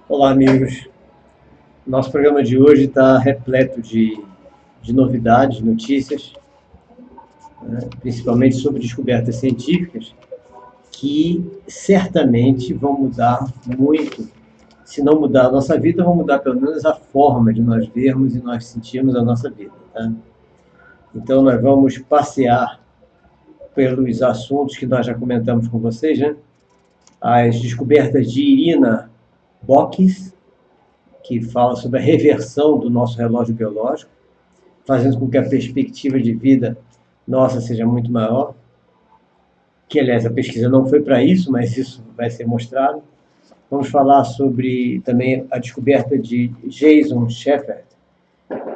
Olá, amigos. Nosso programa de hoje está repleto de novidades, notícias, né, principalmente sobre descobertas científicas, que certamente vão mudar muito. Se não mudar a nossa vida, vão mudar pelo menos a forma de nós vermos e nós sentirmos a nossa vida. Tá? Então, nós vamos passear pelos assuntos que nós já comentamos com vocês, né? As descobertas de Irina Bokis, que fala sobre a reversão do nosso relógio biológico, fazendo com que a perspectiva de vida nossa seja muito maior, que, aliás, a pesquisa não foi para isso, mas isso vai ser mostrado. Vamos falar sobre também a descoberta de Jason Shepard,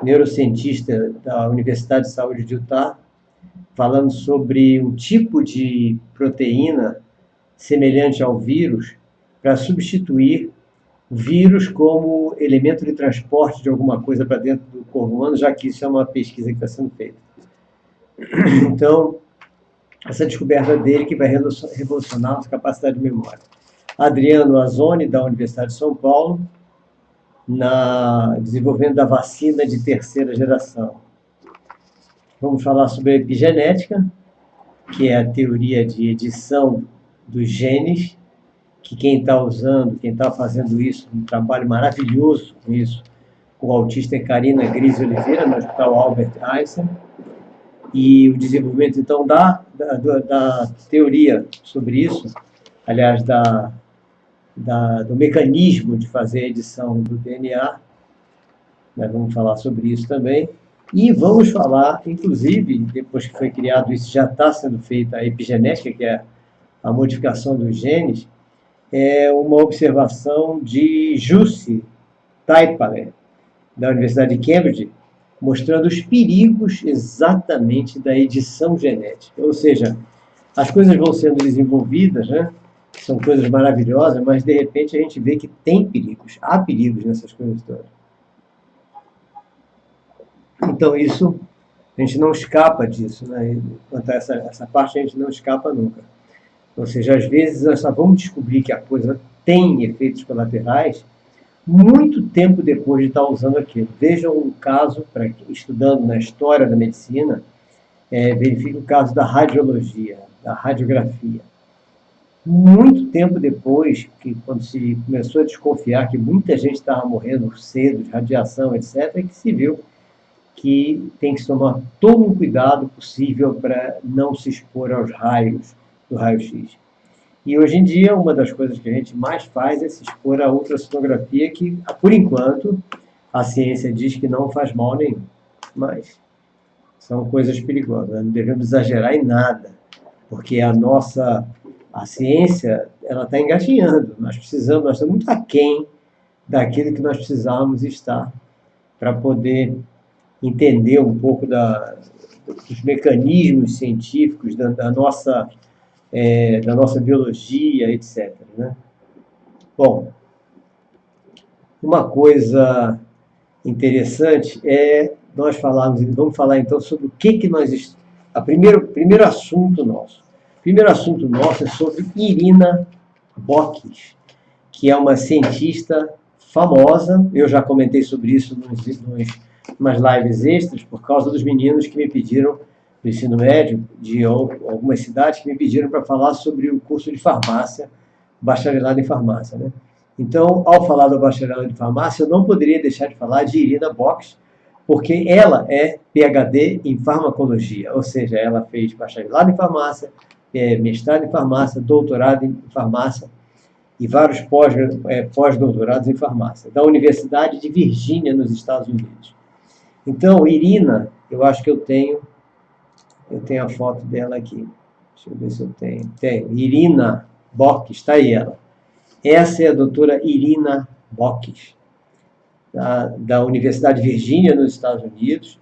neurocientista da Universidade de Saúde de Utah, falando sobre um tipo de proteína semelhante ao vírus para substituir o vírus como elemento de transporte de alguma coisa para dentro do corpo humano, já que isso é uma pesquisa que está sendo feita. Então, essa descoberta dele que vai revolucionar a nossa capacidade de memória. Adriano Azzoni, da Universidade de São Paulo, na desenvolvimento da vacina de terceira geração. Vamos falar sobre a epigenética, que é a teoria de edição dos genes, que quem está usando, quem está fazendo isso, um trabalho maravilhoso com isso, com o autista é Karina Grise Oliveira, no Hospital Albert Einstein, e o desenvolvimento, então, da teoria sobre isso, aliás, do mecanismo de fazer a edição do DNA, nós vamos falar sobre isso também, e vamos falar, inclusive, depois que foi criado isso, já está sendo feita a epigenética, que é a modificação dos genes, é uma observação de Jussi Taipale, da Universidade de Cambridge, mostrando os perigos exatamente da edição genética. Ou seja, as coisas vão sendo desenvolvidas, né? São coisas maravilhosas, mas de repente a gente vê que tem perigos, há perigos nessas coisas todas. Então isso, a gente não escapa disso, né? Quanto a essa parte a gente não escapa nunca. Ou seja, às vezes nós só vamos descobrir que a coisa tem efeitos colaterais muito tempo depois de estar usando aquilo. Vejam um caso, estudando na história da medicina, verifique o caso da radiologia, da radiografia. Muito tempo depois, quando se começou a desconfiar que muita gente estava morrendo cedo de radiação, etc., é que se viu que tem que tomar todo um cuidado possível para não se expor aos raios do raio-x. E hoje em dia, uma das coisas que a gente mais faz é se expor à ultrassonografia, que, por enquanto, a ciência diz que não faz mal nenhum. Mas são coisas perigosas, não devemos exagerar em nada, porque a ciência ela está engatinhando. Nós estamos muito aquém daquilo que nós precisávamos estar para poder entender um pouco dos mecanismos científicos da nossa biologia, etc. Né? Bom, uma coisa interessante é nós vamos falar então sobre o que nós... Primeiro assunto nosso. O primeiro assunto nosso é sobre Irina Bokis, que é uma cientista famosa. Eu já comentei sobre isso umas lives extras, por causa dos meninos que me pediram, do ensino médio, de algumas cidades, que me pediram para falar sobre o curso de farmácia, bacharelado em farmácia. Né? Então, ao falar do bacharelado em farmácia, eu não poderia deixar de falar de Irina Bokis, porque ela é PhD em farmacologia, ou seja, ela fez bacharelado em farmácia, mestrado em farmácia, doutorado em farmácia, e vários pós-doutorados em farmácia, da Universidade de Virgínia, nos Estados Unidos. Então, Irina, eu acho que eu tenho a foto dela aqui. Deixa eu ver se eu tenho. Tenho. Irina Bokis, está aí ela. Essa é a doutora Irina Bokis, da Universidade de Virgínia, nos Estados Unidos.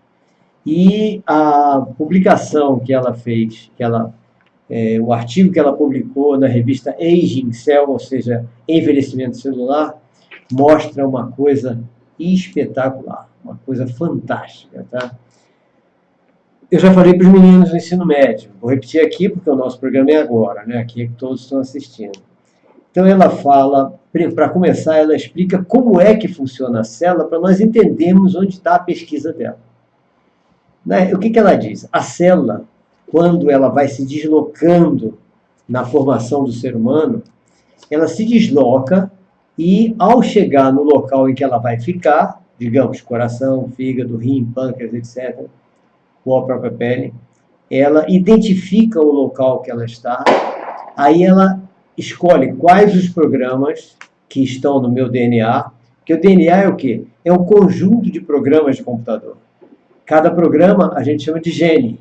E a publicação que ela fez, o artigo que ela publicou na revista Aging Cell, ou seja, envelhecimento celular, mostra uma coisa espetacular, uma coisa fantástica, tá? Eu já falei para os meninos do ensino médio, vou repetir aqui porque o nosso programa é agora, né? Aqui é que todos estão assistindo. Então ela fala, para começar, ela explica como é que funciona a célula para nós entendermos onde está a pesquisa dela. Né? O que ela diz? A célula, quando ela vai se deslocando na formação do ser humano, ela se desloca e, ao chegar no local em que ela vai ficar, digamos, coração, fígado, rim, pâncreas, etc., ou a própria pele, ela identifica o local que ela está, aí ela escolhe quais os programas que estão no meu DNA, porque o DNA é o quê? É um conjunto de programas de computador. Cada programa a gente chama de gene,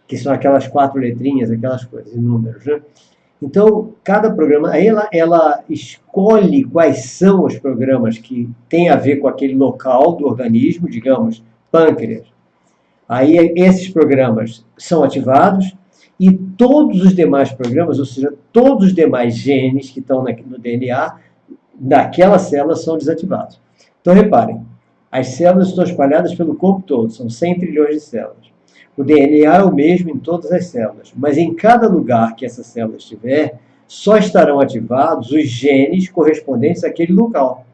que são aquelas 4 letrinhas, aquelas coisas, números, né? Então, cada programa, aí ela escolhe quais são os programas que têm a ver com aquele local do organismo, digamos, pâncreas. Aí esses programas são ativados e todos os demais programas, ou seja, todos os demais genes que estão no DNA daquela célula são desativados. Então, reparem, as células estão espalhadas pelo corpo todo, são 100 trilhões de células. O DNA é o mesmo em todas as células, mas em cada lugar que essa célula estiver, só estarão ativados os genes correspondentes àquele local.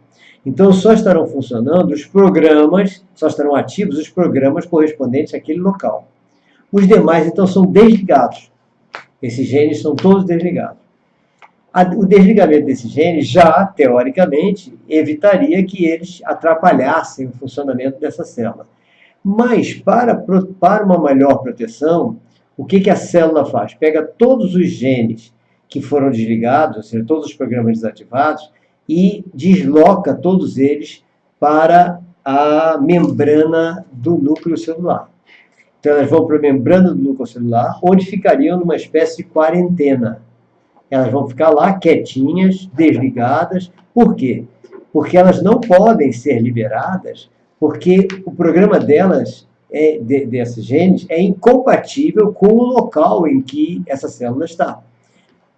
Então, só estarão funcionando os programas, só estarão ativos os programas correspondentes àquele local. Os demais, então, são desligados. Esses genes são todos desligados. O desligamento desses genes já, teoricamente, evitaria que eles atrapalhassem o funcionamento dessa célula. Mas, para uma melhor proteção, o que a célula faz? Pega todos os genes que foram desligados, ou seja, todos os programas desativados, e desloca todos eles para a membrana do núcleo celular. Então, elas vão para a membrana do núcleo celular, onde ficariam numa espécie de quarentena. Elas vão ficar lá quietinhas, desligadas. Por quê? Porque elas não podem ser liberadas porque o programa delas, desses genes, é incompatível com o local em que essa célula está.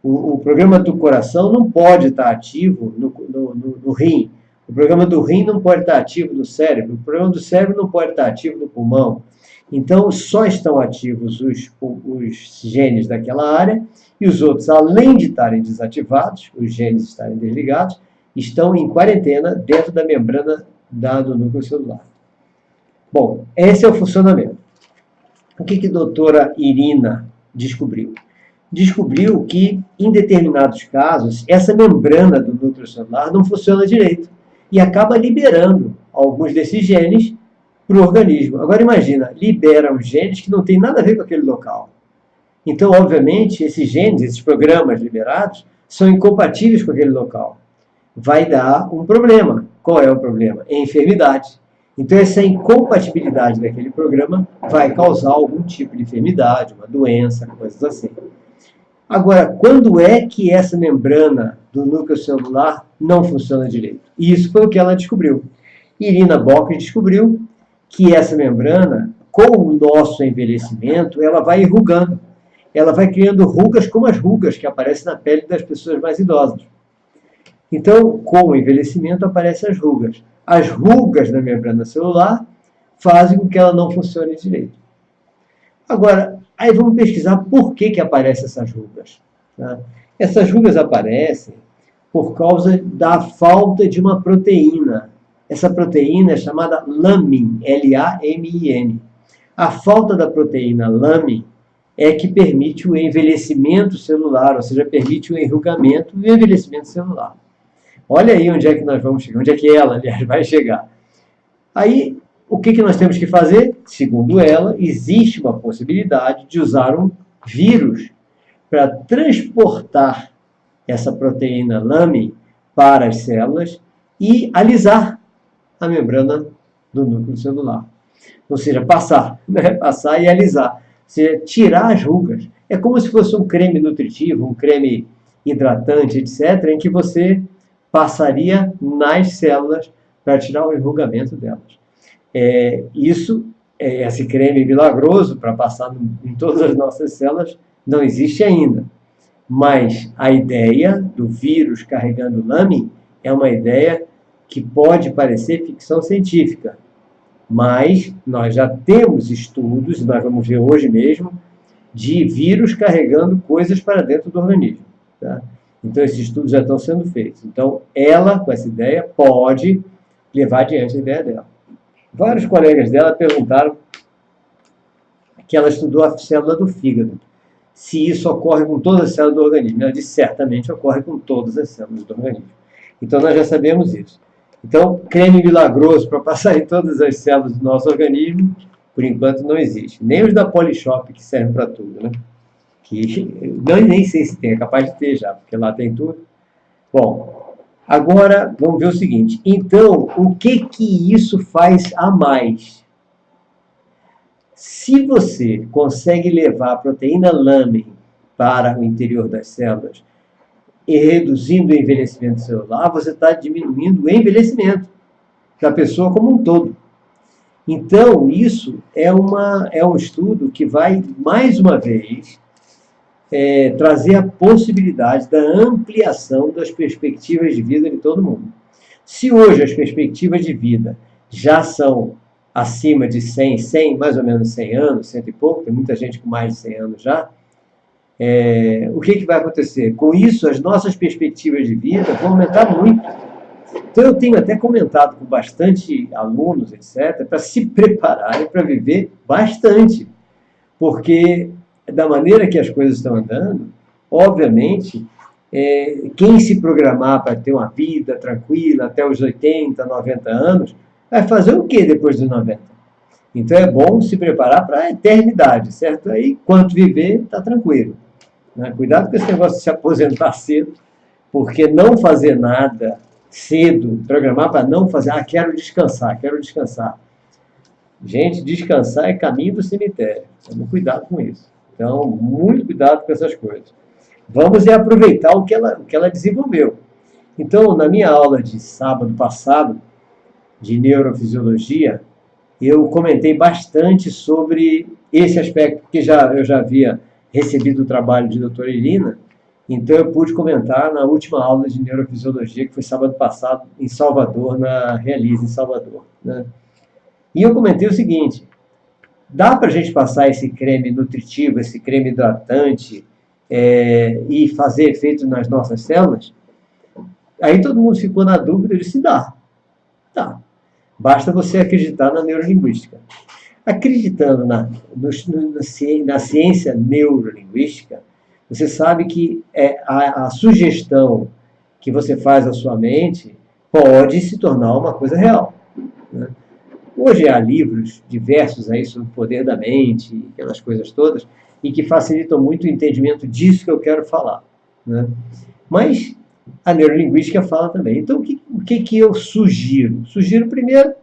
O programa do coração não pode estar ativo no rim. O programa do rim não pode estar ativo no cérebro. O programa do cérebro não pode estar ativo no pulmão. Então, só estão ativos os genes daquela área e os outros, além de estarem desativados, os genes estarem desligados, estão em quarentena dentro da membrana do núcleo celular. Bom, esse é o funcionamento. O que a doutora Irina descobriu? Descobriu que, em determinados casos, essa membrana do núcleo celular não funciona direito e acaba liberando alguns desses genes para o organismo. Agora, imagina, libera os genes que não tem nada a ver com aquele local. Então, obviamente, esses genes, esses programas liberados, são incompatíveis com aquele local. Vai dar um problema. Qual é o problema? É enfermidade. Então, essa incompatibilidade daquele programa vai causar algum tipo de enfermidade, uma doença, coisas assim. Agora, quando é que essa membrana do núcleo celular não funciona direito? Isso foi o que ela descobriu. Irina Bock descobriu que essa membrana, com o nosso envelhecimento, ela vai enrugando. Ela vai criando rugas como as rugas que aparecem na pele das pessoas mais idosas. Então, com o envelhecimento, aparecem as rugas. As rugas da membrana celular fazem com que ela não funcione direito. Agora, aí vamos pesquisar por que aparecem essas rugas. Tá? Essas rugas aparecem por causa da falta de uma proteína. Essa proteína é chamada lamin, L-A-M-I-N. A falta da proteína lamin é que permite o envelhecimento celular, ou seja, permite o enrugamento e o envelhecimento celular. Olha aí onde é que nós vamos chegar, onde é que ela, aliás, vai chegar. Aí, o que nós temos que fazer? Segundo ela, existe uma possibilidade de usar um vírus para transportar essa proteína lamin para as células e alisar a membrana do núcleo celular. Ou seja, passar e alisar. Ou seja, tirar as rugas. É como se fosse um creme nutritivo, um creme hidratante, etc., em que você passaria nas células para tirar o enrugamento delas. Esse creme milagroso para passar em todas as nossas células não existe ainda. Mas a ideia do vírus carregando lamin é uma ideia que pode parecer ficção científica. Mas nós já temos estudos, nós vamos ver hoje mesmo, de vírus carregando coisas para dentro do organismo. Tá? Então, esses estudos já estão sendo feitos. Então, ela, com essa ideia, pode levar adiante a ideia dela. Vários colegas dela perguntaram que ela estudou a célula do fígado. Se isso ocorre com todas as células do organismo. Ela disse, certamente ocorre com todas as células do organismo. Então, nós já sabemos isso. Então, creme milagroso para passar em todas as células do nosso organismo, por enquanto não existe. Nem os da Polishop, que servem para tudo, né? Que nem sei se tem, é capaz de ter já, porque lá tem tudo. Bom, agora vamos ver o seguinte. Então, o que isso faz a mais? Se você consegue levar a proteína lamin para o interior das células e reduzindo o envelhecimento celular, você está diminuindo o envelhecimento da pessoa como um todo. Então, isso é um estudo que vai, mais uma vez, trazer a possibilidade da ampliação das perspectivas de vida de todo mundo. Se hoje as perspectivas de vida já são acima de 100, mais ou menos 100 anos, 100 e pouco, tem muita gente com mais de 100 anos já, o que vai acontecer? Com isso, as nossas perspectivas de vida vão aumentar muito. Então, eu tenho até comentado com bastante alunos, etc., para se prepararem para viver bastante. Porque, da maneira que as coisas estão andando, obviamente, quem se programar para ter uma vida tranquila até os 80, 90 anos, vai fazer o quê depois dos 90? Então, é bom se preparar para a eternidade, certo? Aí, quanto viver, está tranquilo. Né? Cuidado com esse negócio de se aposentar cedo, porque não fazer nada cedo, programar para não fazer, quero descansar. Gente, descansar é caminho do cemitério. Então, cuidado com isso. Então, muito cuidado com essas coisas. Vamos aproveitar o que ela desenvolveu. Então, na minha aula de sábado passado, de neurofisiologia, eu comentei bastante sobre esse aspecto, porque eu já havia recebido o trabalho de doutora Irina, então eu pude comentar na última aula de neurofisiologia, que foi sábado passado, em Salvador, na Realize, em Salvador, né? E eu comentei o seguinte: dá para a gente passar esse creme nutritivo, esse creme hidratante, e fazer efeito nas nossas células? Aí todo mundo ficou na dúvida, eu disse: dá, dá. Basta você acreditar na neurolinguística. Acreditando na ciência neurolinguística, você sabe que a sugestão que você faz à sua mente pode se tornar uma coisa real, né? Hoje há livros diversos aí sobre o poder da mente, aquelas coisas todas, e que facilitam muito o entendimento disso que eu quero falar, né? Mas a neurolinguística fala também. Então, o que eu sugiro? Sugiro primeiro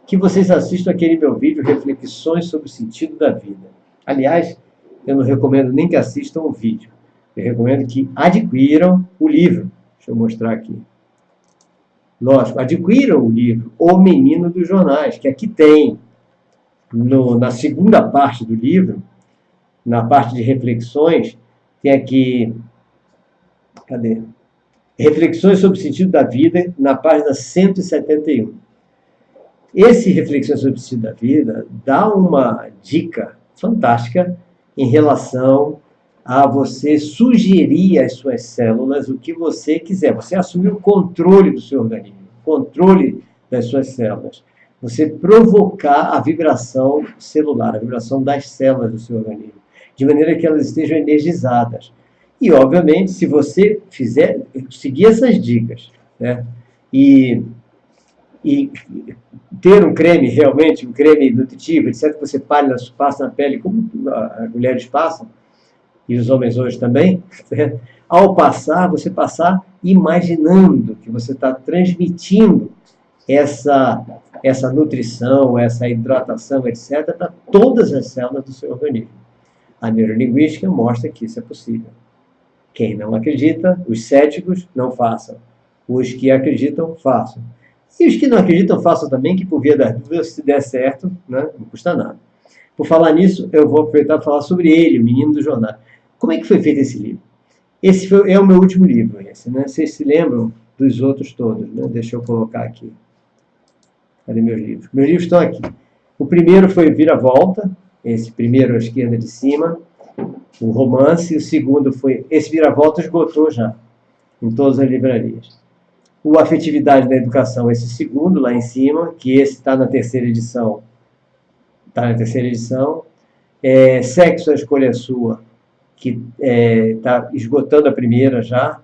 que vocês assistam aquele meu vídeo, Reflexões sobre o Sentido da Vida. Aliás, eu não recomendo nem que assistam o vídeo. Eu recomendo que adquiram o livro. Deixa eu mostrar aqui. Lógico, adquiram o livro O Menino dos Jornais, que aqui tem, na segunda parte do livro, na parte de reflexões, tem aqui, cadê? Reflexões sobre o Sentido da Vida, na página 171. Esse Reflexões sobre o Sentido da Vida dá uma dica fantástica em relação a você sugerir às suas células o que você quiser. Você assumir o controle do seu organismo, o controle das suas células. Você provocar a vibração celular, a vibração das células do seu organismo, de maneira que elas estejam energizadas. E, obviamente, se você seguir essas dicas, né, e ter um creme, realmente, um creme nutritivo, etc., que você passa na pele, como as mulheres passam, e os homens hoje também, né? Ao passar, você passar imaginando que você está transmitindo essa nutrição, essa hidratação, etc., para todas as células do seu organismo. A neurolinguística mostra que isso é possível. Quem não acredita, os céticos, não façam. Os que acreditam, façam. E os que não acreditam, façam também, que por via das dúvidas, se der certo, né, não custa nada. Por falar nisso, eu vou aproveitar para falar sobre ele, o Menino do Jornal. Como é que foi feito esse livro? Esse é o meu último livro, esse, né? Vocês se lembram dos outros todos, né? Deixa eu colocar aqui. Cadê meus livros? Meus livros estão aqui. O primeiro foi Vira-Volta, esse primeiro à esquerda de cima, o romance. O segundo foi, esse Vira-Volta esgotou já, em todas as livrarias. O Afetividade da Educação, esse segundo lá em cima, que esse está na terceira edição. Está na terceira edição. Sexo, a Escolha Sua, que está esgotando a primeira já.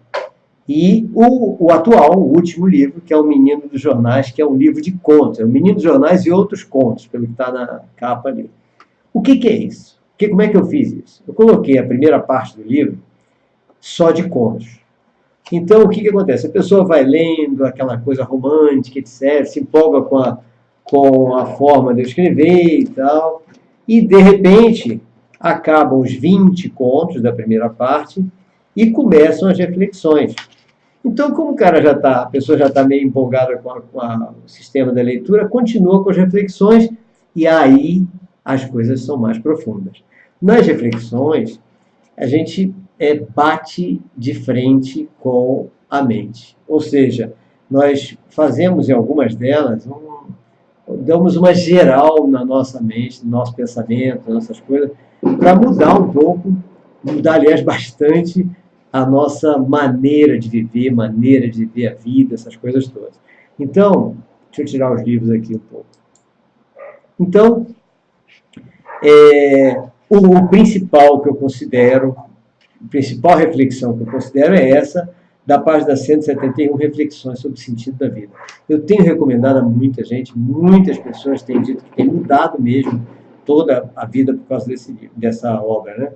E o atual, o último livro, que é O Menino dos Jornais, que é um livro de contos. É O Menino dos Jornais e Outros Contos, pelo que está na capa ali. O que é isso? Como é que eu fiz isso? Eu coloquei a primeira parte do livro só de contos. Então, o que acontece? A pessoa vai lendo aquela coisa romântica, etc., se empolga com a forma de eu escrever e tal, e, de repente, acabam os 20 contos da primeira parte e começam as reflexões. Então, como a pessoa já está meio empolgada com o sistema da leitura, continua com as reflexões e aí as coisas são mais profundas. Nas reflexões, a gente bate de frente com a mente. Ou seja, nós fazemos em algumas delas, damos uma geral na nossa mente, no nosso pensamento, nas nossas coisas, para mudar um pouco, mudar, aliás, bastante a nossa maneira de viver a vida, essas coisas todas. Então, deixa eu tirar os livros aqui um pouco. Então, o principal que eu considero, a principal reflexão que eu considero é essa, da página 171, Reflexões sobre o Sentido da Vida. Eu tenho recomendado a muita gente, muitas pessoas têm dito que tem mudado mesmo toda a vida por causa dessa obra, né?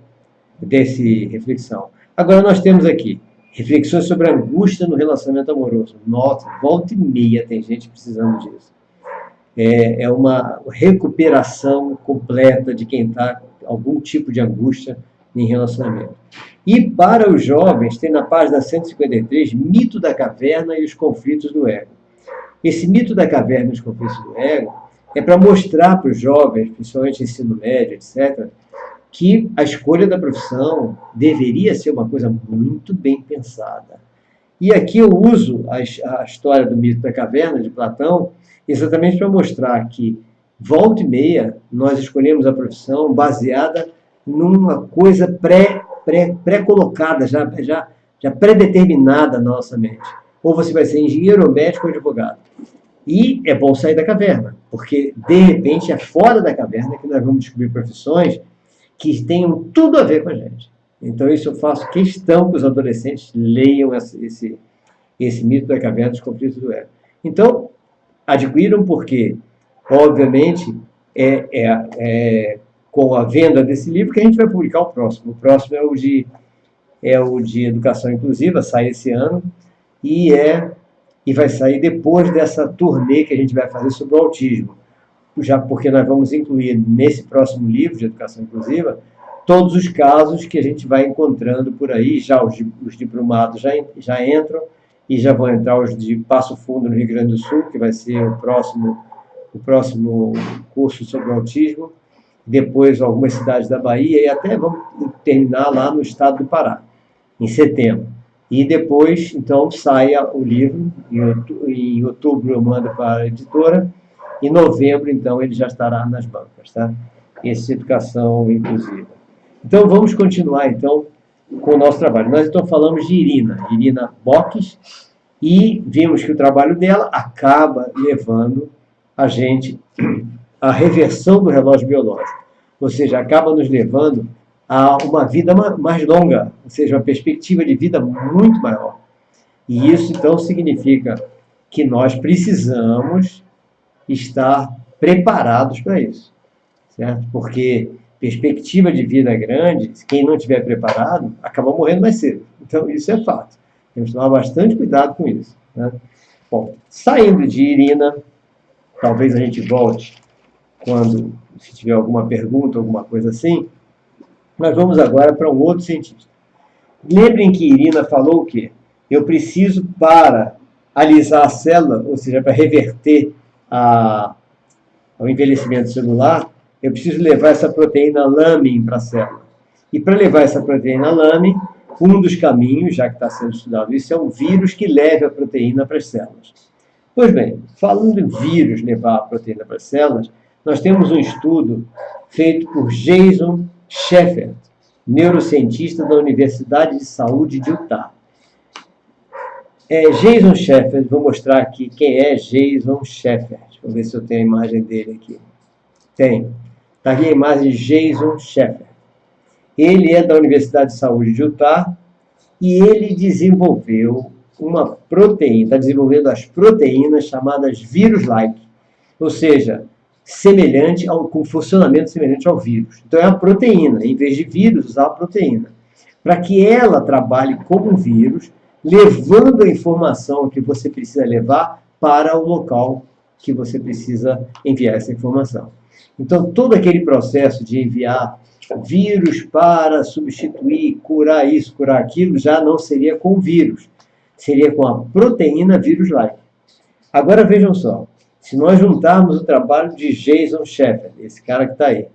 Desse reflexão. Agora nós temos aqui reflexões sobre a angústia no relacionamento amoroso. Nossa, volta e meia tem gente precisando disso. É uma recuperação completa de quem está com algum tipo de angústia em relacionamento. E para os jovens, tem na página 153, Mito da Caverna e os Conflitos do Ego. esse mito da caverna e os conflitos do ego é para mostrar para os jovens, principalmente ensino médio, etc., que a escolha da profissão deveria ser uma coisa muito bem pensada. E aqui eu uso a história do mito da caverna, de Platão, exatamente para mostrar que, volta e meia, nós escolhemos a profissão baseada numa coisa pré-colocada, já pré-determinada na nossa mente. Ou você vai ser engenheiro, ou médico, ou advogado. E é bom sair da caverna, porque, de repente, é fora da caverna que nós vamos descobrir profissões que tenham tudo a ver com a gente. Então, isso eu faço questão que os adolescentes leiam esse mito da caverna dos conflitos do ego. Então, adquiram porque, obviamente, com a venda desse livro que a gente vai publicar o próximo. O próximo é o de Educação Inclusiva, sai esse ano, e vai sair depois dessa turnê que a gente vai fazer sobre o autismo. Já porque nós vamos incluir nesse próximo livro de Educação Inclusiva todos os casos que a gente vai encontrando por aí, já os diplomados já entram, e já vão entrar os de Passo Fundo, no Rio Grande do Sul, que vai ser o próximo curso sobre o autismo, depois algumas cidades da Bahia, e até vamos terminar lá no estado do Pará, em setembro. E depois, então, saia o livro, em outubro eu mando para a editora, em novembro, então, ele já estará nas bancas, tá? Essa Educação Inclusiva. Então, vamos continuar, então, com o nosso trabalho. Nós, então, falamos de Irina Bockes, e vimos que o trabalho dela acaba levando a gente à reversão do relógio biológico, ou seja, acaba nos levando a uma vida mais longa, ou seja, uma perspectiva de vida muito maior. E isso, então, significa que nós precisamos estar preparados para isso, certo? Porque perspectiva de vida grande, quem não estiver preparado, acaba morrendo mais cedo. Então, isso é fato. Temos que tomar bastante cuidado com isso, né? Bom, saindo de Irina, talvez a gente volte se tiver alguma pergunta, alguma coisa assim. Nós vamos agora para um outro cientista. Lembrem que Irina falou o quê? Eu preciso, para alisar a célula, ou seja, para reverter o envelhecimento celular, eu preciso levar essa proteína lamin para a célula. E para levar essa proteína lamin, um dos caminhos, já que está sendo estudado isso, é um vírus que leve a proteína para as células. Pois bem, falando em vírus levar a proteína para as células, nós temos um estudo feito por Jason Shepard, neurocientista da Universidade de Saúde de Utah. Jason Shepard, vou mostrar aqui quem é Jason Shepard. Vou ver se eu tenho a imagem dele aqui. Tem. Está aqui a imagem de Jason Shepard. Ele é da Universidade de Saúde de Utah e ele desenvolveu uma proteína, está desenvolvendo as proteínas chamadas vírus-like, ou seja, com funcionamento semelhante ao vírus. Então é uma proteína, em vez de vírus, usar a proteína, para que ela trabalhe como um vírus, levando a informação que você precisa levar para o local que você precisa enviar essa informação. Então, todo aquele processo de enviar vírus para substituir, curar isso, curar aquilo, já não seria com vírus, seria com a proteína vírus-like. Agora vejam só, se nós juntarmos o trabalho de Jason Shepard, esse cara que está aí,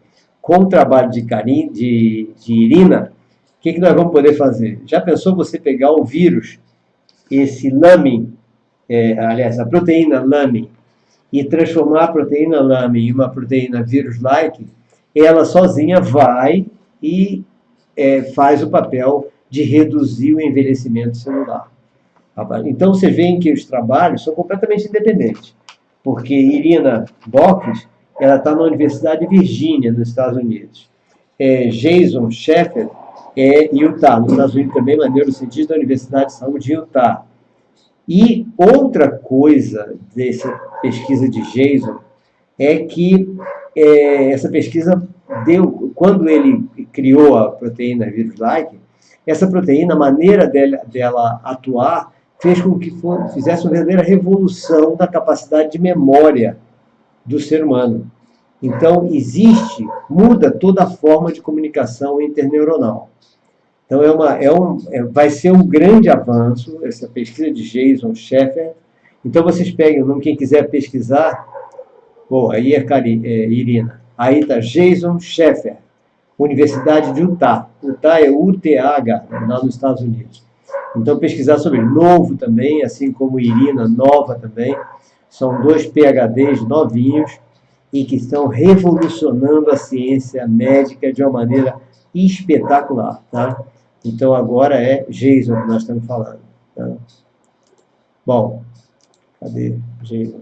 com o trabalho de Irina, o que nós vamos poder fazer? Já pensou você pegar o vírus, esse lamin, a proteína lamin, e transformar a proteína lamin em uma proteína vírus-like? Ela sozinha vai e faz o papel de reduzir o envelhecimento celular. Então, vocês veem que os trabalhos são completamente independentes, porque Irina Bockes, ela está na Universidade de Virgínia, nos Estados Unidos. Jason Shepard Utah, nos Estados Unidos também, mas neurocientista da Universidade de Saúde de Utah. E outra coisa dessa pesquisa de Jason é que essa pesquisa quando ele criou a proteína vírus-like, essa proteína, a maneira dela atuar, fez com que fizesse uma verdadeira revolução da capacidade de memória do ser humano. Então, muda toda a forma de comunicação interneuronal. Então, vai ser um grande avanço, essa pesquisa de Jason Shepard, Então, vocês peguem o nome, quem quiser pesquisar. Bom, aí é Irina. Aí está Jason Sheffer, Universidade de Utah. Utah é UTH, lá nos Estados Unidos. Então, pesquisar sobre novo também, assim como Irina, nova também. São 2 PhDs novinhos e que estão revolucionando a ciência médica de uma maneira espetacular. Tá? Então, agora é Jason que nós estamos falando. Tá? Bom, cadê Jason?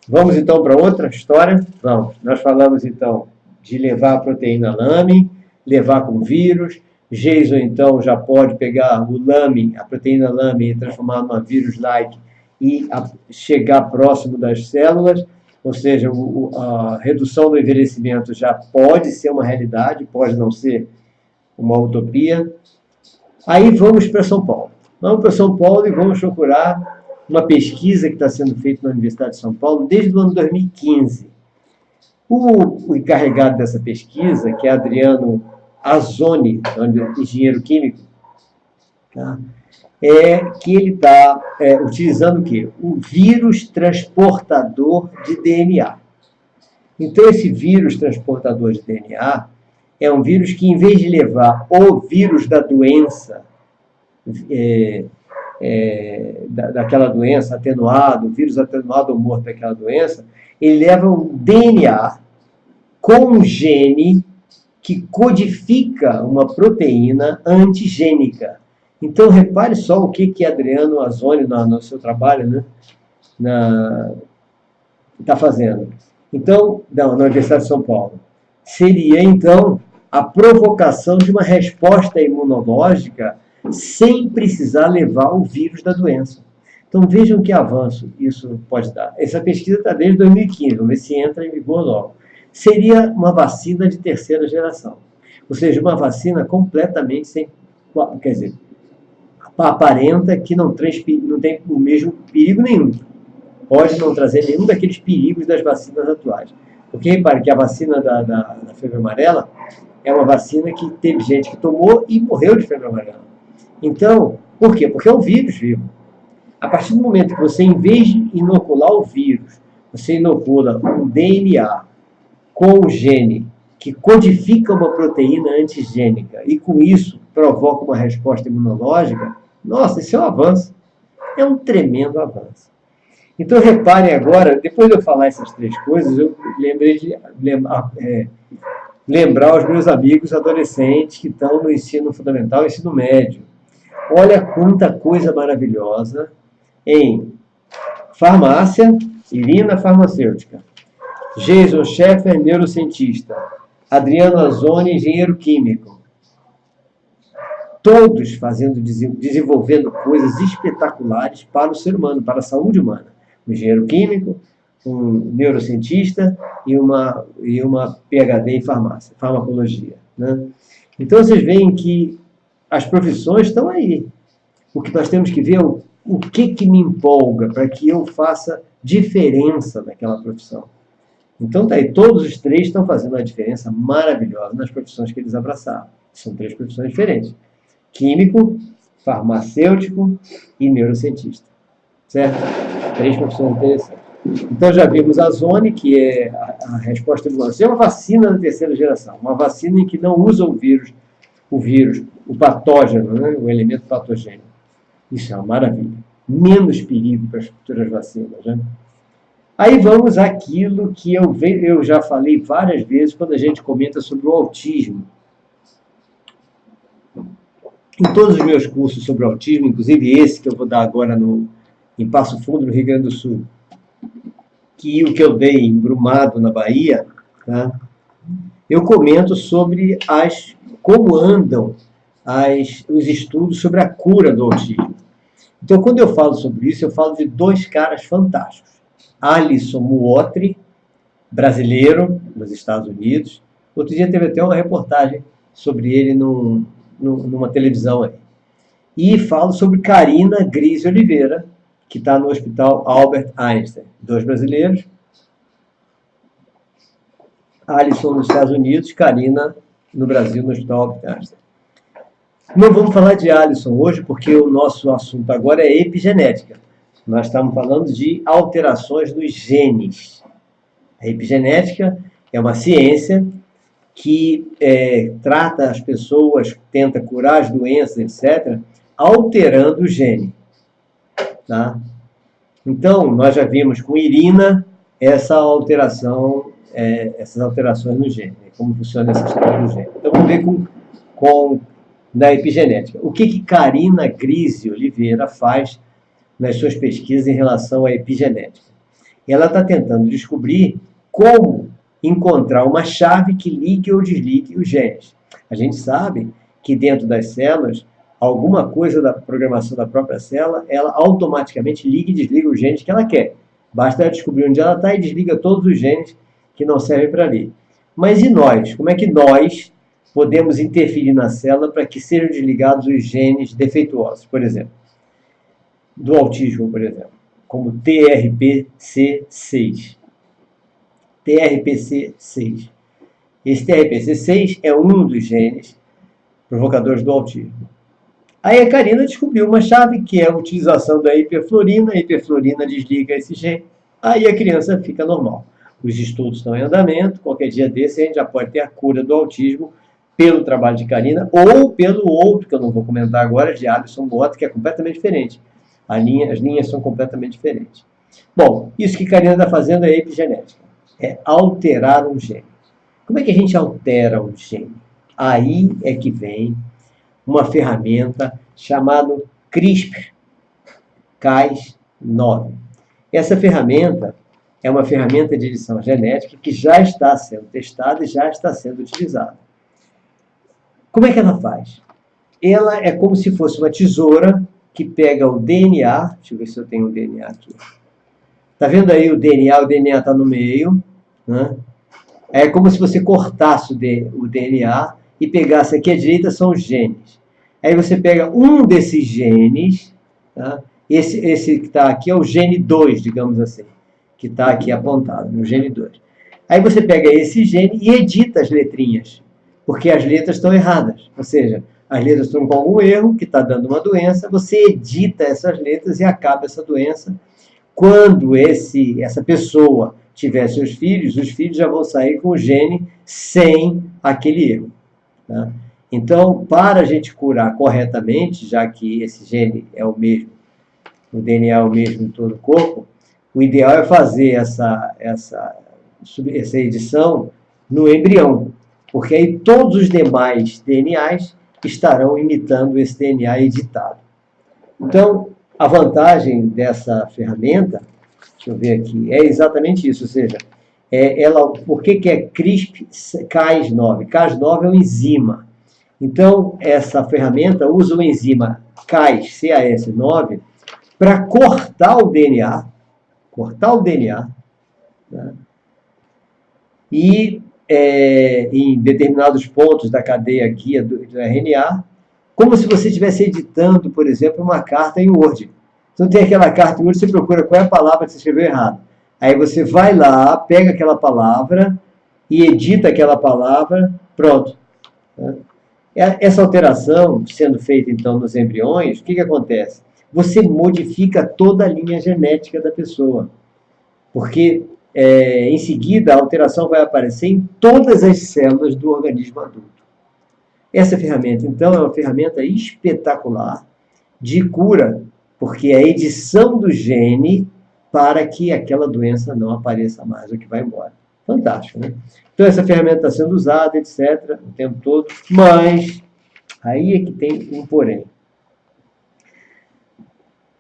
Vamos então para outra história? Vamos. Nós falamos então de levar a proteína LAME, levar com vírus. Jason então já pode pegar o LAME, a proteína LAME, e transformar numa vírus-like e chegar próximo das células, ou seja, a redução do envelhecimento já pode ser uma realidade, pode não ser uma utopia. Aí vamos para São Paulo. Vamos para São Paulo e vamos procurar uma pesquisa que está sendo feita na Universidade de São Paulo desde o ano 2015. O encarregado dessa pesquisa, que é Adriano Azzoni, engenheiro químico, tá? Que ele está utilizando o quê? O vírus transportador de DNA. Então, esse vírus transportador de DNA é um vírus que, em vez de levar o vírus da doença, daquela doença atenuado, o vírus atenuado ou morto daquela doença, ele leva um DNA com um gene que codifica uma proteína antigênica. Então, repare só o que Adriano Azzoni, no seu trabalho, né, está fazendo. Então, na Universidade de São Paulo, seria, então, a provocação de uma resposta imunológica sem precisar levar o vírus da doença. Então, vejam que avanço isso pode dar. Essa pesquisa está desde 2015, vamos ver se entra em vigor logo. Seria uma vacina de terceira geração. Ou seja, uma vacina completamente sem... Quer dizer, aparenta que não tem o mesmo perigo nenhum. Pode não trazer nenhum daqueles perigos das vacinas atuais. Porque, repare que a vacina da febre amarela é uma vacina que teve gente que tomou e morreu de febre amarela. Então, por quê? Porque é um vírus vivo. A partir do momento que você, em vez de inocular o vírus, você inocula um DNA com o gene que codifica uma proteína antigênica e, com isso, provoca uma resposta imunológica, nossa, isso é um avanço. É um tremendo avanço. Então, reparem agora, depois de eu falar essas 3 coisas, eu lembrei de lembrar os meus amigos adolescentes que estão no ensino fundamental e ensino médio. Olha quanta coisa maravilhosa em farmácia, Irina farmacêutica, Jason Sheffer, neurocientista, Adriano Azzoni, engenheiro químico. Todos desenvolvendo coisas espetaculares para o ser humano, para a saúde humana. Um engenheiro químico, um neurocientista e uma PhD em farmácia, farmacologia. Né? Então, vocês veem que as profissões estão aí. O que nós temos que ver é o que me empolga para que eu faça diferença naquela profissão. Então, tá aí, todos os 3 estão fazendo uma diferença maravilhosa nas profissões que eles abraçaram. São 3 profissões diferentes. Químico, farmacêutico e neurocientista. Certo? 3 profissões interessantes. Então, já vimos a Azzoni, que é a resposta imunológica. É uma vacina da terceira geração. Uma vacina em que não usa o vírus, o patógeno, né? O elemento patogênico. Isso é uma maravilha. Menos perigo para as futuras vacinas. Né? Aí vamos àquilo que eu já falei várias vezes quando a gente comenta sobre o autismo. Em todos os meus cursos sobre autismo, inclusive esse que eu vou dar agora em Passo Fundo, no Rio Grande do Sul, que o que eu dei em Brumado, na Bahia, tá? Eu comento sobre como andam os estudos sobre a cura do autismo. Então, quando eu falo sobre isso, eu falo de 2 caras fantásticos. Alisson Muotri, brasileiro, nos Estados Unidos. Outro dia teve até uma reportagem sobre ele numa televisão aí. E falo sobre Karina Grise Oliveira, que está no Hospital Albert Einstein. 2 brasileiros. Alisson nos Estados Unidos, Karina no Brasil, no Hospital Albert Einstein. Não vamos falar de Alisson hoje, porque o nosso assunto agora é epigenética. Nós estamos falando de alterações nos genes. A epigenética é uma ciência que trata as pessoas, tenta curar as doenças, etc., alterando o gene. Tá? Então, nós já vimos com Irina essas alterações no gene, como funciona essa história do gene. Então, vamos ver da epigenética. O que Carina Grise Oliveira faz nas suas pesquisas em relação à epigenética? Ela está tentando descobrir como encontrar uma chave que ligue ou desligue os genes. A gente sabe que dentro das células, alguma coisa da programação da própria célula, ela automaticamente liga e desliga os genes que ela quer. Basta ela descobrir onde ela está e desliga todos os genes que não servem para ali. Mas e nós? Como é que nós podemos interferir na célula para que sejam desligados os genes defeituosos, por exemplo? Do autismo, por exemplo, como TRPC6. TRPC6. Esse TRPC6 é um dos genes provocadores do autismo. Aí a Carina descobriu uma chave que é a utilização da hiperfluorina. A hiperfluorina desliga esse gene. Aí a criança fica normal. Os estudos estão em andamento. Qualquer dia desse a gente já pode ter a cura do autismo pelo trabalho de Carina ou pelo outro, que eu não vou comentar agora, de Alisson Bota, que é completamente diferente. As linhas são completamente diferentes. Bom, isso que Carina está fazendo é epigenética. É alterar um gene. Como é que a gente altera um gene? Aí é que uma ferramenta chamada CRISPR-Cas9. Essa ferramenta é uma ferramenta de edição genética que já está sendo testada e já está sendo utilizada. Como é que ela faz? Ela é como se fosse uma tesoura que pega o DNA, deixa eu ver se eu tenho o DNA aqui. Está vendo aí o DNA está no meio, né? É como se você cortasse o DNA e pegasse aqui à direita, são os genes. Aí você pega um desses genes, tá? Esse que está aqui é o gene 2, digamos assim, que está aqui apontado, no gene 2. Aí você pega esse gene e edita as letrinhas, porque as letras estão erradas. Ou seja, as letras estão com algum erro, que está dando uma doença, você edita essas letras e acaba essa doença. Quando essa pessoa tiver seus filhos, os filhos já vão sair com o gene sem aquele erro. Tá? Então, para a gente curar corretamente, já que esse gene é o mesmo, o DNA é o mesmo em todo o corpo, o ideal é fazer essa edição no embrião, porque aí todos os demais DNAs estarão imitando esse DNA editado. Então, a vantagem dessa ferramenta, deixa eu ver aqui, é exatamente isso, ou seja, por que é CRISPR-Cas9? Cas9 é uma enzima. Então, essa ferramenta usa o enzima Cas9 para cortar o DNA, né? E em determinados pontos da cadeia guia do RNA, como se você estivesse editando, por exemplo, uma carta em Word. Então tem aquela carta em Word, você procura qual é a palavra que você escreveu errado. Aí você vai lá, pega aquela palavra e edita aquela palavra, pronto. Essa alteração, sendo feita então nos embriões, o que acontece? Você modifica toda a linha genética da pessoa. Porque em seguida a alteração vai aparecer em todas as células do organismo adulto. Essa ferramenta, então, é uma ferramenta espetacular de cura, porque é a edição do gene para que aquela doença não apareça mais ou que vai embora. Fantástico, né? Então, essa ferramenta está sendo usada, etc., o tempo todo, mas aí é que tem um porém.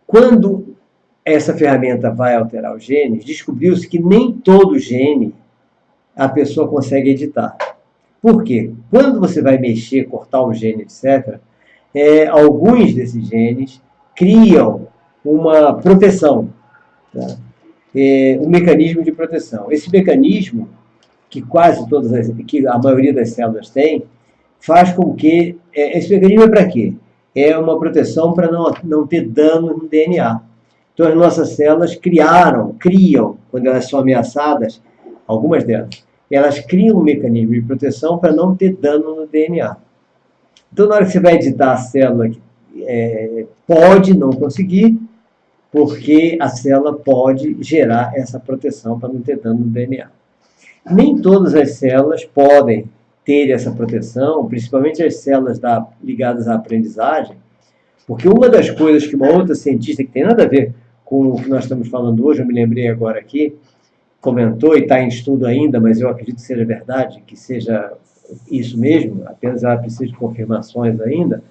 Quando essa ferramenta vai alterar os genes, descobriu-se que nem todo gene a pessoa consegue editar. Por quê? Quando você vai mexer, cortar o gene, etc., alguns desses genes criam uma proteção, tá? Um mecanismo de proteção. Esse mecanismo, que que a maioria das células tem, faz com que... esse mecanismo é para quê? É uma proteção para não ter dano no DNA. Então, as nossas células criam, quando elas são ameaçadas, algumas delas, elas criam um mecanismo de proteção para não ter dano no DNA. Então, na hora que você vai editar a célula, pode não conseguir, porque a célula pode gerar essa proteção para não ter dano no DNA. Nem todas as células podem ter essa proteção, principalmente as células ligadas à aprendizagem, porque uma das coisas que uma outra cientista, que tem nada a ver com o que nós estamos falando hoje, eu me lembrei agora aqui, comentou, e está em estudo ainda, mas eu acredito que seja verdade, que seja isso mesmo, apenas ela precisa de confirmações ainda,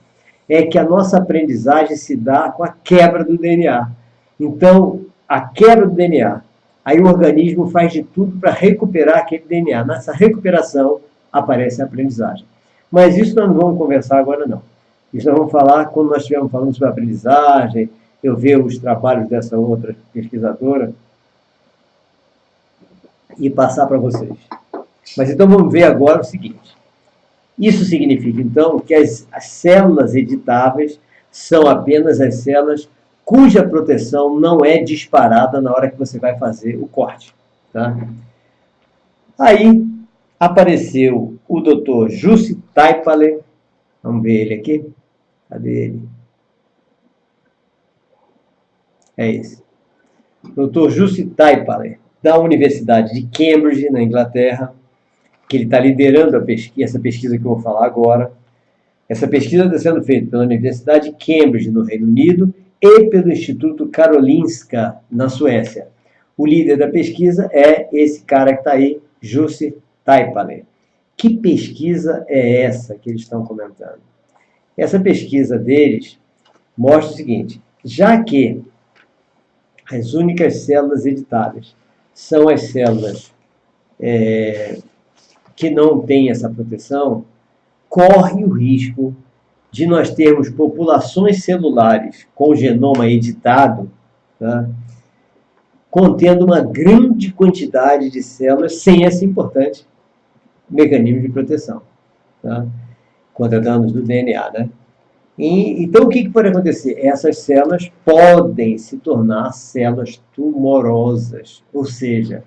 é que a nossa aprendizagem se dá com a quebra do DNA. Então, a quebra do DNA, aí o organismo faz de tudo para recuperar aquele DNA. Nessa recuperação aparece a aprendizagem. Mas isso nós não vamos conversar agora, não. Isso nós vamos falar quando nós estivermos falando sobre aprendizagem, eu ver os trabalhos dessa outra pesquisadora e passar para vocês. Mas então vamos ver agora o seguinte. Isso significa, então, que as células editáveis são apenas as células cuja proteção não é disparada na hora que você vai fazer o corte. Tá? Aí apareceu o Dr. Jussi Taipale, vamos ver ele aqui, cadê ele? É esse. Dr. Jussi Taipale, da Universidade de Cambridge, na Inglaterra, que ele está liderando essa pesquisa que eu vou falar agora. Essa pesquisa está sendo feita pela Universidade de Cambridge, no Reino Unido, e pelo Instituto Karolinska, na Suécia. O líder da pesquisa é esse cara que está aí, Jussi Taipale. Que pesquisa é essa que eles estão comentando? Essa pesquisa deles mostra o seguinte, já que as únicas células editáveis são as células que não têm essa proteção, corre o risco de nós termos populações celulares com genoma editado, tá? Contendo uma grande quantidade de células sem esse importante mecanismo de proteção, tá? Contra danos do DNA, né? Então, o que pode acontecer? Essas células podem se tornar células tumorosas, ou seja,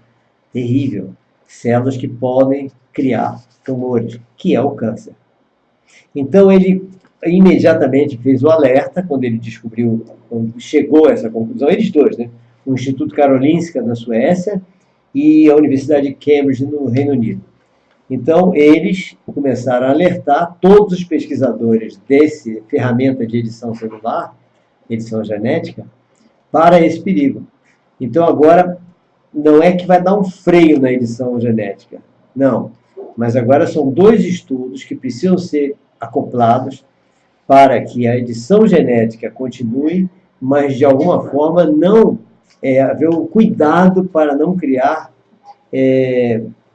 terrível, células que podem criar tumores, que é o câncer. Então, ele imediatamente fez o alerta, quando ele descobriu, quando chegou a essa conclusão, eles dois, né? O Instituto Karolinska, na Suécia, e a Universidade de Cambridge, no Reino Unido. Então, eles começaram a alertar todos os pesquisadores dessa ferramenta de edição celular, edição genética, para esse perigo. Então, agora, não é que vai dar um freio na edição genética, não. Mas agora são dois estudos que precisam ser acoplados para que a edição genética continue, mas de alguma forma não haver o cuidado para não criar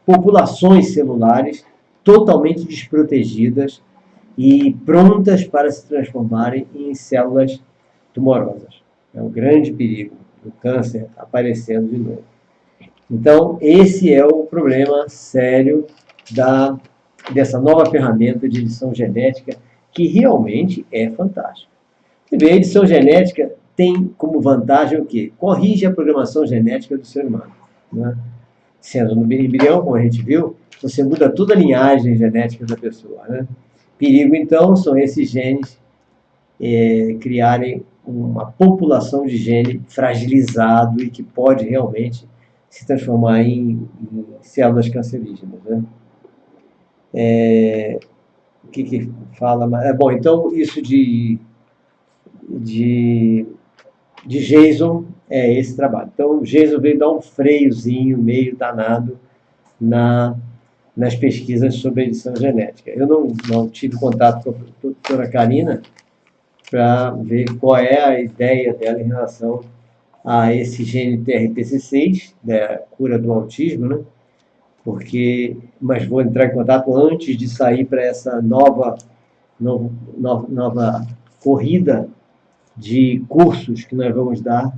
populações celulares totalmente desprotegidas e prontas para se transformarem em células tumorosas. É um grande perigo do câncer aparecendo de novo. Então, esse é o problema sério dessa nova ferramenta de edição genética, que realmente é fantástica. Você vê, a edição genética tem como vantagem o quê? Corrige a programação genética do ser humano, né? Sendo no embrião, como a gente viu, você muda toda a linhagem genética da pessoa, né? Perigo, então, são esses genes criarem uma população de gene fragilizado e que pode realmente se transformar em células cancerígenas, né? O que fala mais? Bom, então, isso de Jason é esse trabalho. Então, o Jason veio dar um freiozinho meio danado nas pesquisas sobre edição genética. Eu não tive contato com a doutora Karina para ver qual é a ideia dela em relação a esse gene TRPC6, da cura do autismo, né? Mas vou entrar em contato antes de sair para essa nova corrida de cursos que nós vamos dar,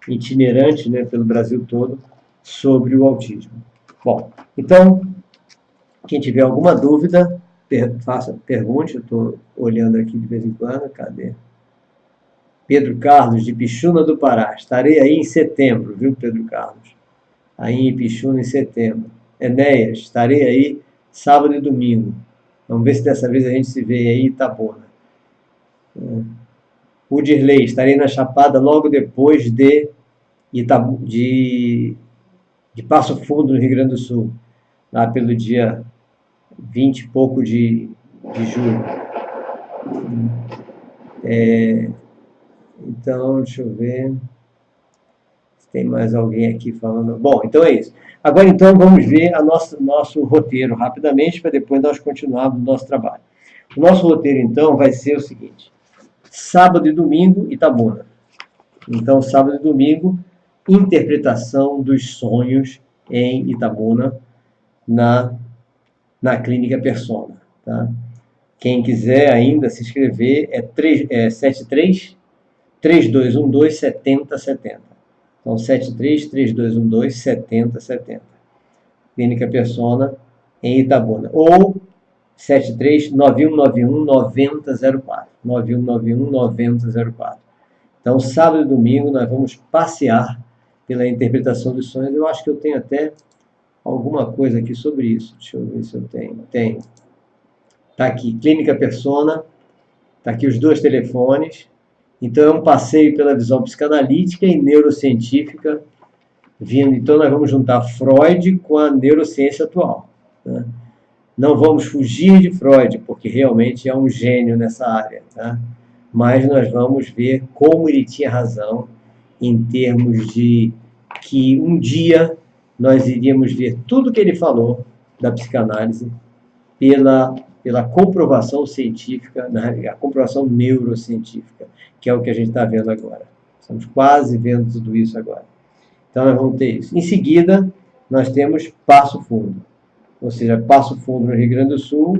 itinerantes, né, pelo Brasil todo, sobre o autismo. Bom, então, quem tiver alguma dúvida, pergunte, eu estou olhando aqui de vez em quando, cadê? Pedro Carlos, de Pixuna do Pará, estarei aí em setembro, viu, Pedro Carlos? Aí em Pixuna em setembro. Enéas, estarei aí sábado e domingo. Vamos ver se dessa vez a gente se vê aí em Itabuna. O Dirley, estarei na Chapada logo depois de Passo Fundo, no Rio Grande do Sul, lá pelo dia 20 e pouco de julho. Então, deixa eu ver se tem mais alguém aqui falando. Bom, então é isso. Agora, então, vamos ver nosso roteiro rapidamente, para depois nós continuarmos o nosso trabalho. O nosso roteiro, então, vai ser o seguinte: sábado e domingo, Itabuna. Então, sábado e domingo, interpretação dos sonhos em Itabuna, na Clínica Persona. Tá? Quem quiser ainda se inscrever é 73-3212-7070. Então, 73-3212-7070. Clínica Persona em Itabuna. Ou 73-9191-9004. 9191-9004. Então, sábado e domingo, nós vamos passear pela interpretação dos sonhos. Eu acho que eu tenho até alguma coisa aqui sobre isso. Deixa eu ver se eu tenho. Tenho. Está aqui, Clínica Persona. Está aqui os 2 telefones. Então, é um passeio pela visão psicanalítica e neurocientífica. Então, nós vamos juntar Freud com a neurociência atual. Né? Não vamos fugir de Freud, porque realmente é um gênio nessa área. Tá? Mas nós vamos ver como ele tinha razão em termos de que um dia nós iríamos ver tudo que ele falou da psicanálise pela comprovação científica, a comprovação neurocientífica, que é o que a gente está vendo agora. Estamos quase vendo tudo isso agora. Então, nós vamos ter isso. Em seguida, nós temos Passo Fundo, ou seja, Passo Fundo no Rio Grande do Sul,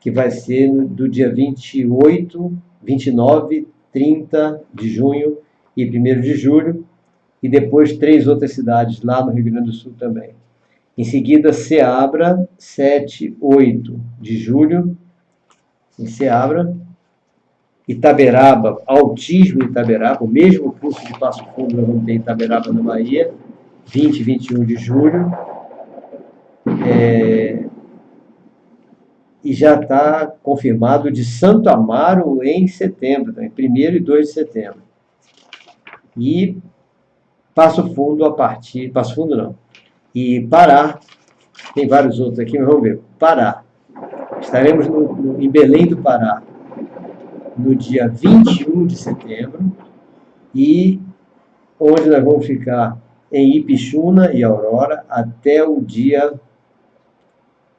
que vai ser do dia 28, 29, 30 de junho e 1º de julho, e depois 3 outras cidades lá no Rio Grande do Sul também. Em seguida, Seabra, 7, 8 de julho, em Seabra. Itaberaba, Autismo em Itaberaba, o mesmo curso de Passo Fundo nós vamos ter em Itaberaba, na Bahia, 20 e 21 de julho. E já está confirmado de Santo Amaro em setembro, também, 1º e 2 de setembro. E Passo Fundo Passo Fundo não. E Pará, tem vários outros aqui, mas vamos ver. Pará. Estaremos em Belém do Pará no dia 21 de setembro e onde nós vamos ficar em Ipixuna e Aurora até o dia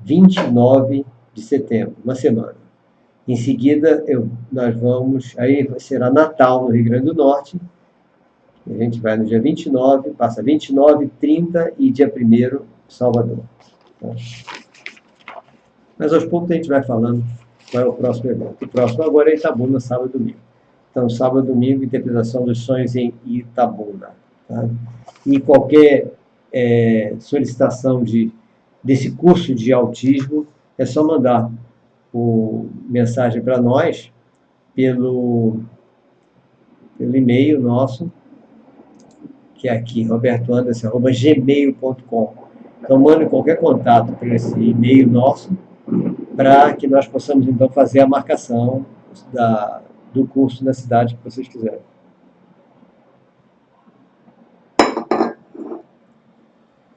29 de setembro, uma semana. Em seguida, nós vamos, aí será Natal no Rio Grande do Norte. A gente vai no dia 29, passa 29, 30 e dia 1º, Salvador. Tá? Mas aos poucos a gente vai falando qual é o próximo evento. O próximo agora é Itabuna, sábado e domingo. Então, sábado e domingo, interpretação dos sonhos em Itabuna. Tá? E qualquer solicitação desse curso de autismo, é só mandar mensagem para nós pelo e-mail nosso, que é aqui, robertoanderson@gmail.com. Então, mande qualquer contato para esse e-mail nosso, para que nós possamos, então, fazer a marcação do curso na cidade que vocês quiserem.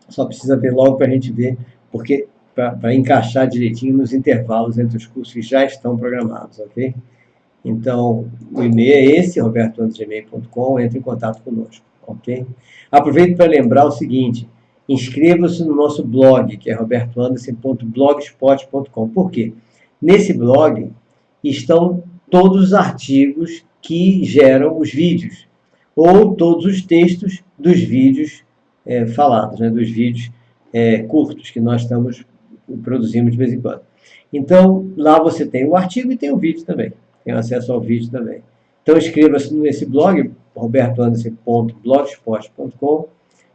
Só precisa ver logo para a gente ver, porque para encaixar direitinho nos intervalos entre os cursos que já estão programados, ok? Então, o e-mail é esse, robertoanderson@gmail.com, entre em contato conosco, ok? Aproveito para lembrar o seguinte: inscreva-se no nosso blog, que é robertoanderson.blogspot.com. Por quê? Nesse blog estão todos os artigos que geram os vídeos, ou todos os textos dos vídeos falados, né, dos vídeos curtos que nós produzimos de vez em quando. Então, lá você tem o artigo e tem o vídeo também. Tem acesso ao vídeo também. Então, inscreva-se nesse blog, robertoanderson.blogspot.com,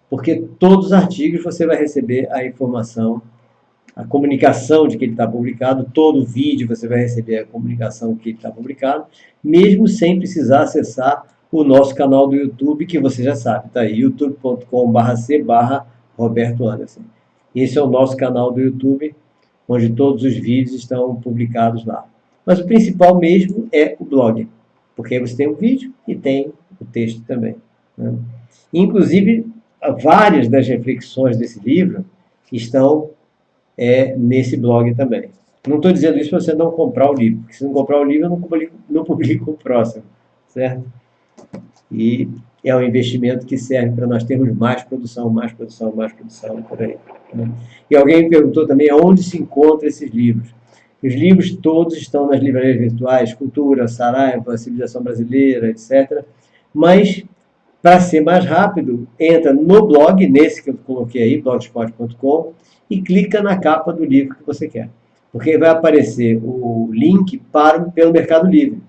porque todos os artigos você vai receber a informação, a comunicação de que ele está publicado, todo vídeo você vai receber a comunicação que ele está publicado, mesmo sem precisar acessar o nosso canal do YouTube, que você já sabe, está aí, youtube.com/c/Roberto Anderson. Esse é o nosso canal do YouTube, onde todos os vídeos estão publicados lá. Mas o principal mesmo é o blog. Porque aí você tem o vídeo e tem o texto também, né? Inclusive, várias das reflexões desse livro estão nesse blog também. Não estou dizendo isso para você não comprar o livro, porque se não comprar o livro, eu não publico o próximo, certo? E é um investimento que serve para nós termos mais produção, por aí, né? E alguém me perguntou também aonde se encontram esses livros. Os livros todos estão nas livrarias virtuais, Cultura, Saraiva, Civilização Brasileira, etc. Mas, para ser mais rápido, entra no blog, nesse que eu coloquei aí, blogspot.com, e clica na capa do livro que você quer. Porque vai aparecer o link pelo Mercado Livre.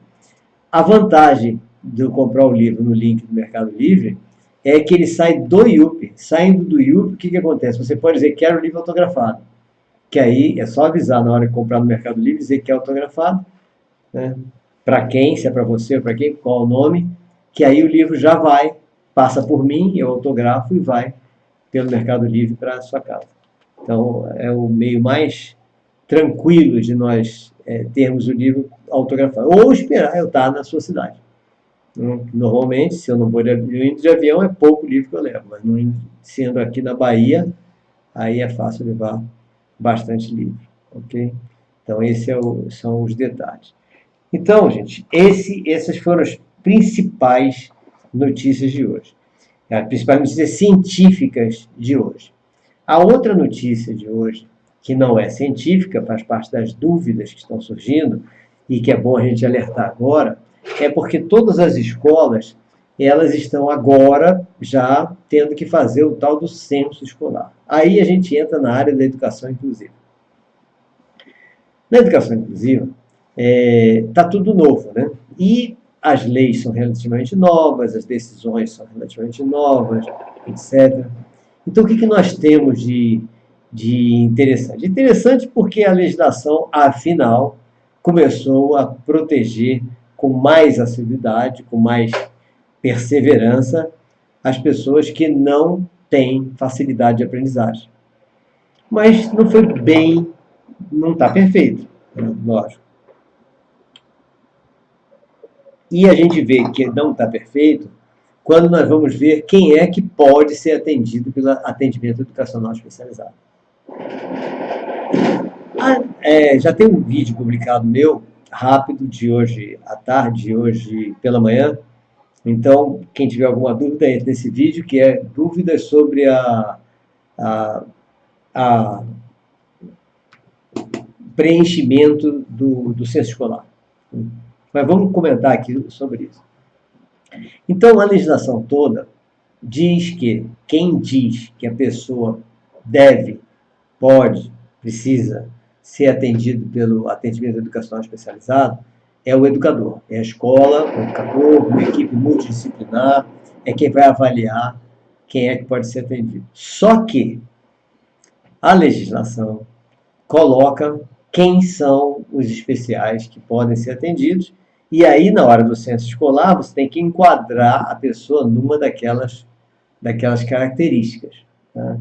A vantagem de eu comprar o livro no link do Mercado Livre é que ele sai do IUP. Saindo do IUP, o que acontece? Você pode dizer que quero o livro autografado. Que aí é só avisar na hora de comprar no Mercado Livre, dizer que é autografado, né? Para quem, se é para você ou para quem, qual o nome, que aí o livro já vai, passa por mim, eu autografo e vai pelo Mercado Livre para a sua casa. Então, é o meio mais tranquilo de nós termos o livro autografado. Ou esperar eu estar na sua cidade. Normalmente, se eu não vou indo de avião, é pouco livro que eu levo. Mas não sendo aqui na Bahia, aí é fácil levar bastante livro. Ok? Então, esses são os detalhes. Então, gente, essas foram as principais notícias de hoje. As principais notícias científicas de hoje. A outra notícia de hoje, que não é científica, faz parte das dúvidas que estão surgindo, e que é bom a gente alertar agora, é porque todas as escolas, elas estão agora já tendo que fazer o tal do censo escolar. Aí a gente entra na área da educação inclusiva. Na educação inclusiva, está tudo novo, né? E as leis são relativamente novas, as decisões são relativamente novas, etc. Então, o que nós temos de interessante? Interessante porque a legislação, afinal, começou a proteger com mais assiduidade, com mais perseverança, as pessoas que não têm facilidade de aprendizagem. Mas não foi bem, não está perfeito, né? Lógico. E a gente vê que não está perfeito quando nós vamos ver quem é que pode ser atendido pelo atendimento educacional especializado. Já tem um vídeo publicado meu, rápido, de hoje à tarde, de hoje pela manhã. Então, quem tiver alguma dúvida, entre nesse vídeo, que é dúvidas sobre a preenchimento do censo escolar. Mas vamos comentar aqui sobre isso. Então, a legislação toda diz que quem diz que a pessoa deve, pode, precisa ser atendido pelo atendimento educacional especializado é o educador. É a escola, o educador, uma equipe multidisciplinar, é quem vai avaliar quem é que pode ser atendido. Só que a legislação coloca quem são os especiais que podem ser atendidos, e aí, na hora do censo escolar, você tem que enquadrar a pessoa numa daquelas características, tá?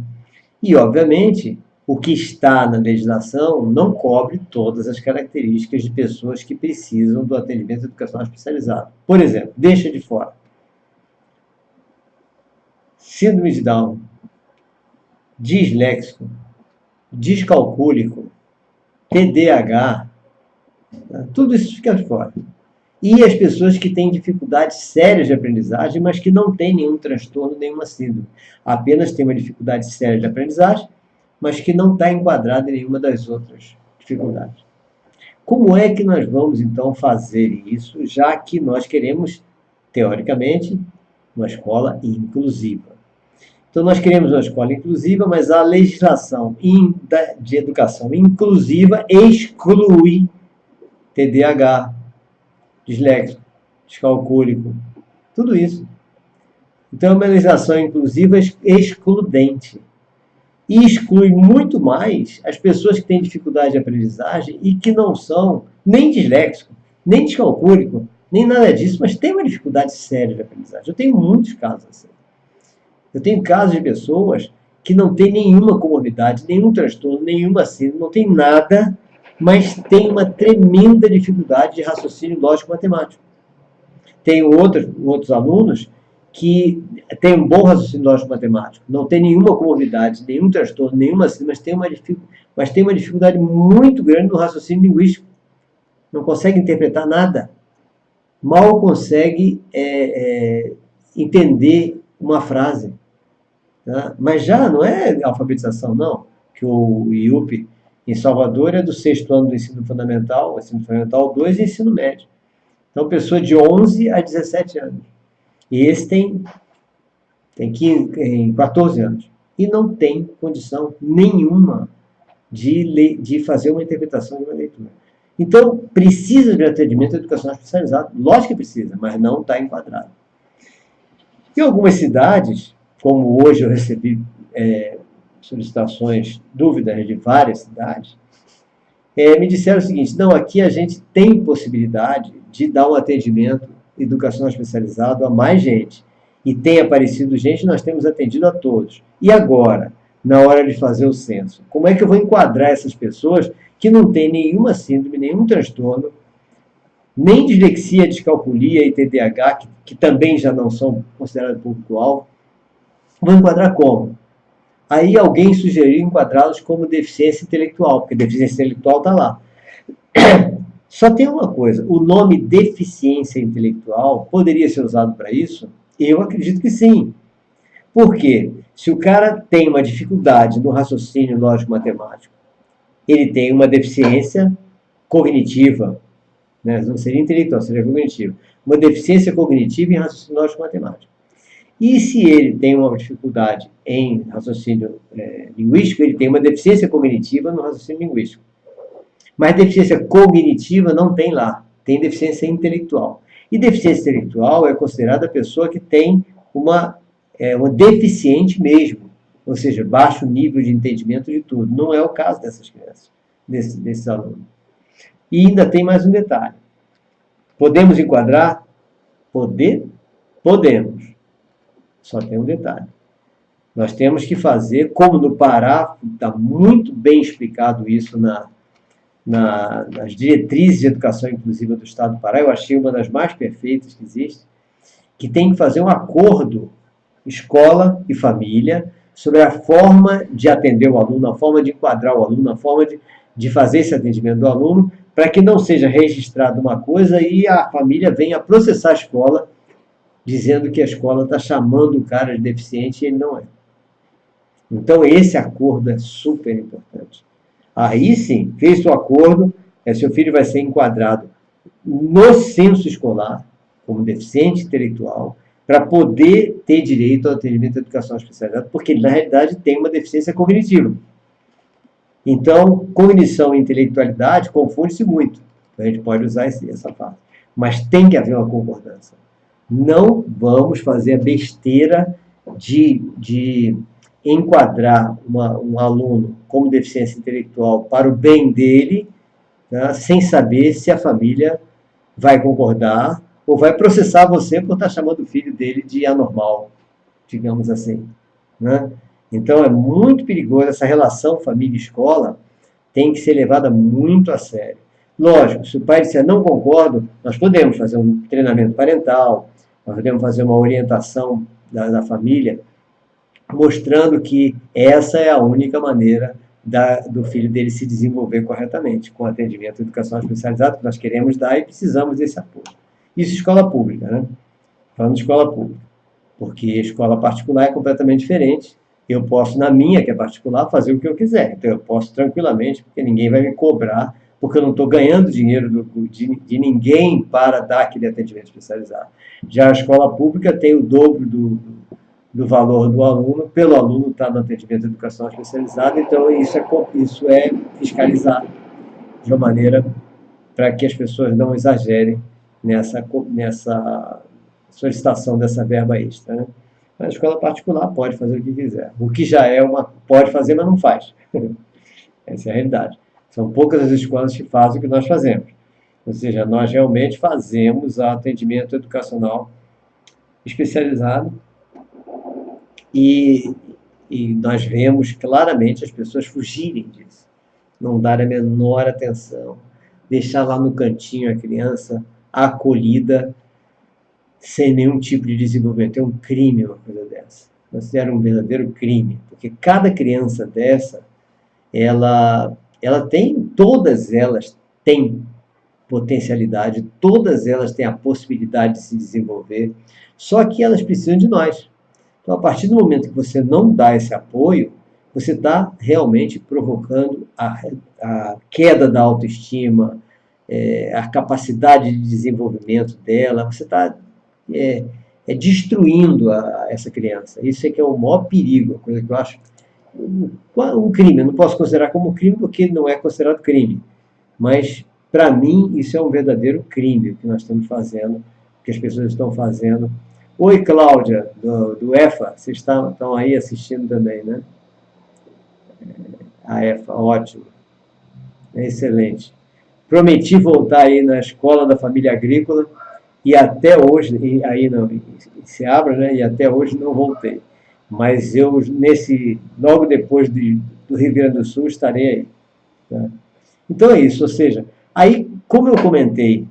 E, obviamente, o que está na legislação não cobre todas as características de pessoas que precisam do atendimento educacional especializado. Por exemplo, deixa de fora síndrome de Down, disléxico, descalcúlico, TDAH, tá? Tudo isso fica de fora. E as pessoas que têm dificuldades sérias de aprendizagem, mas que não têm nenhum transtorno, nenhuma síndrome. Apenas têm uma dificuldade séria de aprendizagem, mas que não está enquadrada em nenhuma das outras dificuldades. Como é que nós vamos, então, fazer isso, já que nós queremos, teoricamente, uma escola inclusiva? Então, nós queremos uma escola inclusiva, mas a legislação de educação inclusiva exclui TDAH, disléxico, descalcúlico, tudo isso. Então, é uma legislação inclusiva excludente. E exclui muito mais as pessoas que têm dificuldade de aprendizagem e que não são nem disléxico, nem descalcúlico, nem nada disso, mas têm uma dificuldade séria de aprendizagem. Eu tenho muitos casos assim. Eu tenho casos de pessoas que não têm nenhuma comorbidade, nenhum transtorno, nenhuma síndrome, não tem nada, mas tem uma tremenda dificuldade de raciocínio lógico-matemático. tenho outros alunos que têm um bom raciocínio lógico-matemático, não tem nenhuma comorbidade, nenhum transtorno, nenhuma, mas tem uma dificuldade muito grande no raciocínio linguístico. Não consegue interpretar nada. Mal consegue entender uma frase. Tá? Mas já não é alfabetização, não. Que o IUP em Salvador é do 6º ano do ensino fundamental 2 e ensino médio. Então, pessoa de 11 a 17 anos. E esse tem 14 anos. E não tem condição nenhuma de fazer uma interpretação de uma leitura. Então, precisa de atendimento educacional especializado. Lógico que precisa, mas não está enquadrado. Em algumas cidades, como hoje eu recebi solicitações, dúvidas de várias cidades, me disseram o seguinte: não, aqui a gente tem possibilidade de dar um atendimento educacional especializado a mais gente. E tem aparecido gente, nós temos atendido a todos. E agora, na hora de fazer o censo, como é que eu vou enquadrar essas pessoas que não têm nenhuma síndrome, nenhum transtorno, nem dislexia, descalculia e TDAH, que também já não são considerados público-alvo? Vou enquadrar como? Aí alguém sugeriu enquadrá-los como deficiência intelectual, porque deficiência intelectual está lá. Só tem uma coisa, o nome deficiência intelectual poderia ser usado para isso? Eu acredito que sim. Por quê? Se o cara tem uma dificuldade no raciocínio lógico-matemático, ele tem uma deficiência cognitiva, né? Não seria intelectual, seria cognitiva. Uma deficiência cognitiva em raciocínio lógico-matemático. E se ele tem uma dificuldade em raciocínio linguístico, ele tem uma deficiência cognitiva no raciocínio linguístico. Mas deficiência cognitiva não tem lá, tem deficiência intelectual. E deficiência intelectual é considerada a pessoa que tem uma deficiente mesmo, ou seja, baixo nível de entendimento de tudo. Não é o caso dessas crianças, desses alunos. E ainda tem mais um detalhe. Podemos enquadrar? Podemos. Só tem um detalhe. Nós temos que fazer, como no Pará, está muito bem explicado isso nas diretrizes de educação inclusiva do Estado do Pará, eu achei uma das mais perfeitas que existe, que tem que fazer um acordo escola e família sobre a forma de atender o aluno, a forma de enquadrar o aluno, a forma de fazer esse atendimento do aluno, para que não seja registrado uma coisa e a família venha processar a escola dizendo que a escola está chamando o cara de deficiente e ele não é. Então, esse acordo é super importante. Aí sim, fez o acordo, seu filho vai ser enquadrado no censo escolar como deficiente intelectual para poder ter direito ao atendimento de educação especializada, porque ele, na realidade, tem uma deficiência cognitiva. Então, cognição e intelectualidade confundem-se muito. A gente pode usar essa parte. Mas tem que haver uma concordância. Não vamos fazer a besteira de enquadrar um aluno como deficiência intelectual para o bem dele, tá? Sem saber se a família vai concordar ou vai processar você por estar chamando o filho dele de anormal, digamos assim. Né? Então, é muito perigoso. Essa relação família-escola tem que ser levada muito a sério. Lógico, se o pai disser não concordo, nós podemos fazer um treinamento parental, nós podemos fazer uma orientação da família, mostrando que essa é a única maneira do filho dele se desenvolver corretamente, com atendimento educacional especializado que nós queremos dar e precisamos desse apoio. Isso escola pública, né? Falando de escola pública. Porque escola particular é completamente diferente. Eu posso, na minha, que é particular, fazer o que eu quiser. Então, eu posso tranquilamente, porque ninguém vai me cobrar, porque eu não estou ganhando dinheiro de ninguém para dar aquele atendimento especializado. Já a escola pública tem o dobro do valor do aluno, pelo aluno estar no atendimento de educação especializada, então isso é fiscalizado de uma maneira para que as pessoas não exagerem nessa solicitação dessa verba extra. Né? A escola particular pode fazer o que quiser. O que já pode fazer, mas não faz. Essa é a realidade. São poucas as escolas que fazem o que nós fazemos. Ou seja, nós realmente fazemos atendimento educacional especializado e nós vemos claramente as pessoas fugirem disso. Não dar a menor atenção. Deixar lá no cantinho a criança acolhida, sem nenhum tipo de desenvolvimento. É um crime uma coisa dessa. Considero um verdadeiro crime, porque cada criança dessa, ela tem, todas elas têm potencialidade, todas elas têm a possibilidade de se desenvolver, só que elas precisam de nós. Então, a partir do momento que você não dá esse apoio, você está realmente provocando a queda da autoestima, a capacidade de desenvolvimento dela, você está destruindo essa criança. Isso é que é o maior perigo, a coisa que eu acho um crime. Eu não posso considerar como crime porque não é considerado crime, mas para mim isso é um verdadeiro crime o que nós estamos fazendo, o que as pessoas estão fazendo. Oi, Cláudia, do EFA, vocês estão aí assistindo também, né? A EFA, ótimo, excelente. Prometi voltar aí na escola da família agrícola e até hoje, e aí não, se abra, né? E até hoje não voltei. Mas eu, logo depois do Rio Grande do Sul, estarei aí. Tá? Então é isso, ou seja, aí, como eu comentei,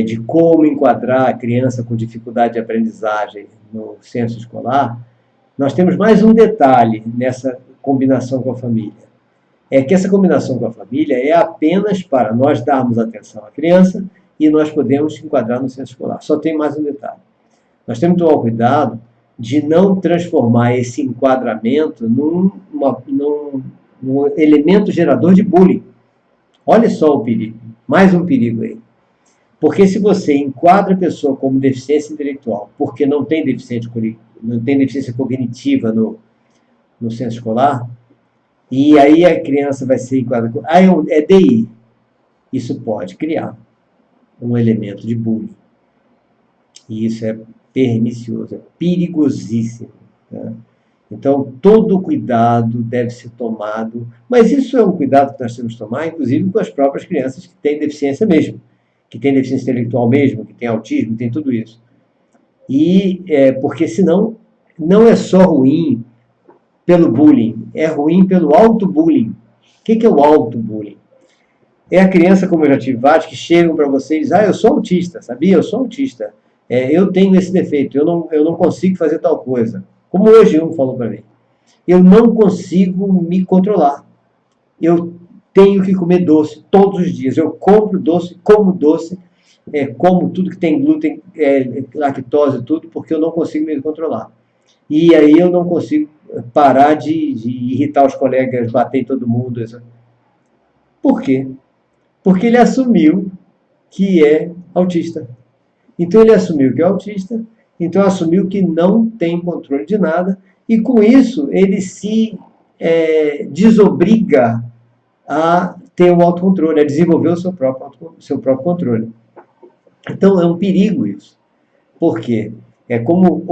de como enquadrar a criança com dificuldade de aprendizagem no censo escolar, nós temos mais um detalhe nessa combinação com a família. É que essa combinação com a família é apenas para nós darmos atenção à criança e nós podemos enquadrar no censo escolar. Só tem mais um detalhe. Nós temos que tomar cuidado de não transformar esse enquadramento num elemento gerador de bullying. Olha só o perigo, mais um perigo aí. Porque se você enquadra a pessoa como deficiência intelectual, porque não tem deficiência cognitiva no censo escolar, e aí a criança vai ser enquadrada. É DI. Isso pode criar um elemento de bullying. E isso é pernicioso, é perigosíssimo. Né? Então, todo cuidado deve ser tomado, mas isso é um cuidado que nós temos que tomar, inclusive com as próprias crianças que têm deficiência mesmo, que têm deficiência intelectual mesmo, que têm autismo, tem tudo isso. Porque senão, não é só ruim pelo bullying, é ruim pelo auto-bullying. O que é o auto-bullying? É a criança, como eu já tive vários, que chegam para você e dizem, eu sou autista, sabia? Eu sou autista. Eu tenho esse defeito, eu não consigo fazer tal coisa. Como hoje um falou para mim. Eu não consigo me controlar. Eu tenho que comer doce todos os dias. Eu compro doce, como tudo que tem glúten, lactose, tudo, porque eu não consigo me controlar. E aí eu não consigo parar de irritar os colegas, bater em todo mundo. Por quê? Porque ele assumiu que é autista. Então ele assumiu que é autista, então assumiu que não tem controle de nada, e com isso ele se desobriga a ter um autocontrole, a desenvolver o seu próprio controle. Então é um perigo isso. Por quê? É como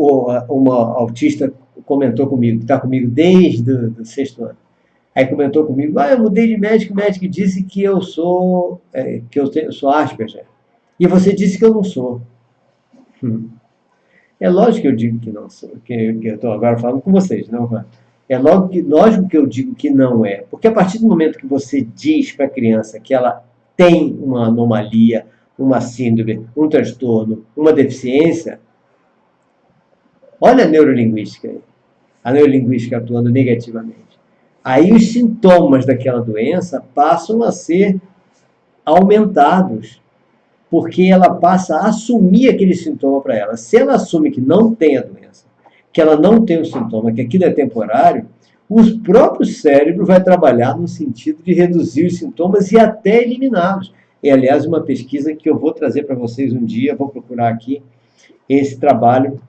uma autista comentou comigo, que está comigo desde o 6º ano. Aí comentou comigo, eu mudei de médico, o médico disse que eu sou Asperger. E você disse que eu não sou. É lógico que eu digo que não sou, que eu estou agora falando com vocês, não? É lógico que eu digo que não é, porque a partir do momento que você diz para a criança que ela tem uma anomalia, uma síndrome, um transtorno, uma deficiência, olha a neurolinguística aí, a neurolinguística atuando negativamente. Aí os sintomas daquela doença passam a ser aumentados, porque ela passa a assumir aquele sintoma para ela. Se ela assume que não tem a doença, que ela não tem o sintoma, que aquilo é temporário, o próprio cérebro vai trabalhar no sentido de reduzir os sintomas e até eliminá-los. É, aliás, uma pesquisa que eu vou trazer para vocês um dia, vou procurar aqui esse trabalho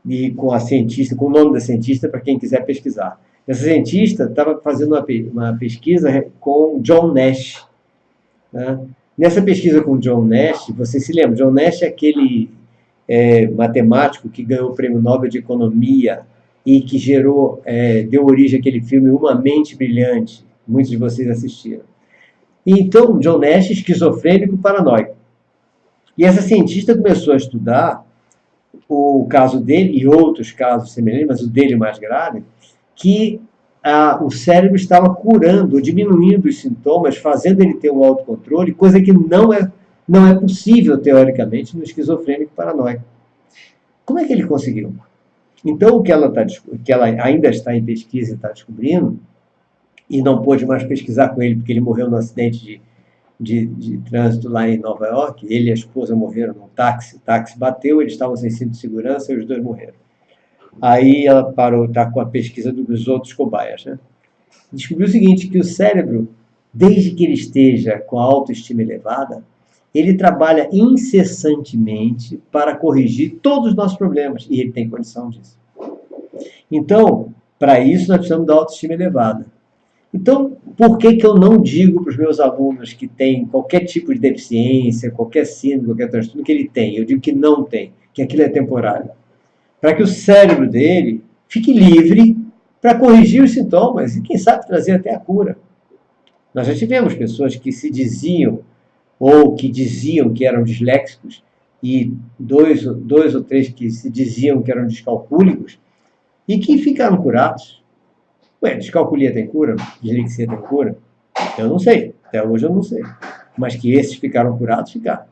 e com a cientista, com o nome da cientista, para quem quiser pesquisar. Essa cientista estava fazendo uma pesquisa com John Nash, né? Nessa pesquisa com John Nash, você se lembra, John Nash é aquele matemático que ganhou o Prêmio Nobel de Economia e que deu origem àquele filme Uma Mente Brilhante. Muitos de vocês assistiram. Então, John Nash, esquizofrênico paranoico. E essa cientista começou a estudar o caso dele e outros casos semelhantes, mas o dele mais grave, que o cérebro estava curando, diminuindo os sintomas, fazendo ele ter um autocontrole, coisa que não é possível, teoricamente, no esquizofrênico paranoico. Como é que ele conseguiu? Então, o que ela ainda está em pesquisa e está descobrindo, e não pôde mais pesquisar com ele, porque ele morreu num acidente de trânsito lá em Nova York, ele e a esposa morreram num táxi, o táxi bateu, eles estavam sem cinto de segurança e os dois morreram. Aí ela parou, está com a pesquisa dos outros cobaias, né? Descobriu o seguinte, que o cérebro, desde que ele esteja com a autoestima elevada, ele trabalha incessantemente para corrigir todos os nossos problemas, e ele tem condição disso. Então, para isso, nós precisamos da autoestima elevada. Então, por que eu não digo para os meus alunos que têm qualquer tipo de deficiência, qualquer síndrome, qualquer transtorno, que ele tem? Eu digo que não tem, que aquilo é temporário. Para que o cérebro dele fique livre para corrigir os sintomas e, quem sabe, trazer até a cura. Nós já tivemos pessoas que se diziam, ou que diziam que eram disléxicos, e dois ou três que se diziam que eram descalcúlicos, e que ficaram curados. Ué, descalculia tem cura? Dislexia tem cura? Eu não sei, até hoje eu não sei. Mas que esses ficaram curados, ficaram.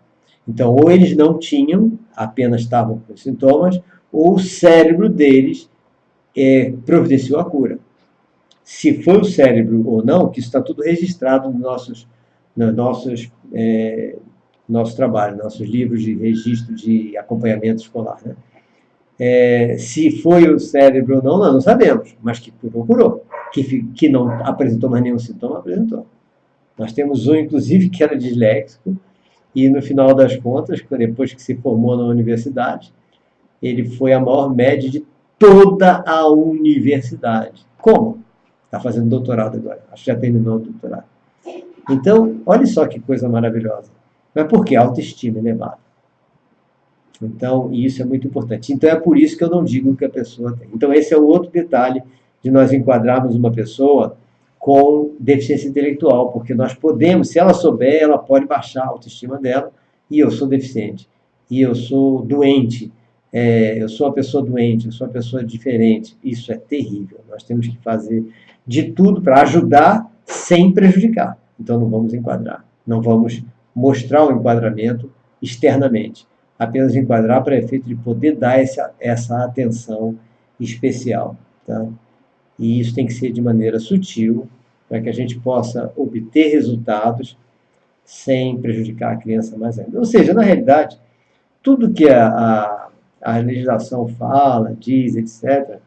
Então, ou eles não tinham, apenas estavam com sintomas, ou o cérebro deles providenciou a cura. Se foi o cérebro ou não, que isso está tudo registrado nos nossos trabalhos, nossos livros de registro de acompanhamento escolar, né? Se foi o cérebro ou não, nós não sabemos, mas que curou. Que não apresentou mais nenhum sintoma, apresentou. Nós temos um, inclusive, que era disléxico, e no final das contas, depois que se formou na universidade, ele foi a maior média de toda a universidade. Como? Está fazendo doutorado agora, acho que já terminou o doutorado. Então, olha só que coisa maravilhosa. Mas por que? Autoestima elevada. Então, isso é muito importante. Então, é por isso que eu não digo que a pessoa tem. Então, esse é o outro detalhe de nós enquadrarmos uma pessoa com deficiência intelectual, porque nós podemos, se ela souber, ela pode baixar a autoestima dela, e eu sou deficiente, e eu sou doente, eu sou uma pessoa doente, eu sou uma pessoa diferente. Isso é terrível. Nós temos que fazer de tudo para ajudar sem prejudicar. Então, não vamos enquadrar, não vamos mostrar o enquadramento externamente. Apenas enquadrar para efeito de poder dar essa atenção especial. Tá? E isso tem que ser de maneira sutil, para que a gente possa obter resultados sem prejudicar a criança mais ainda. Ou seja, na realidade, tudo que a legislação fala, diz, etc.,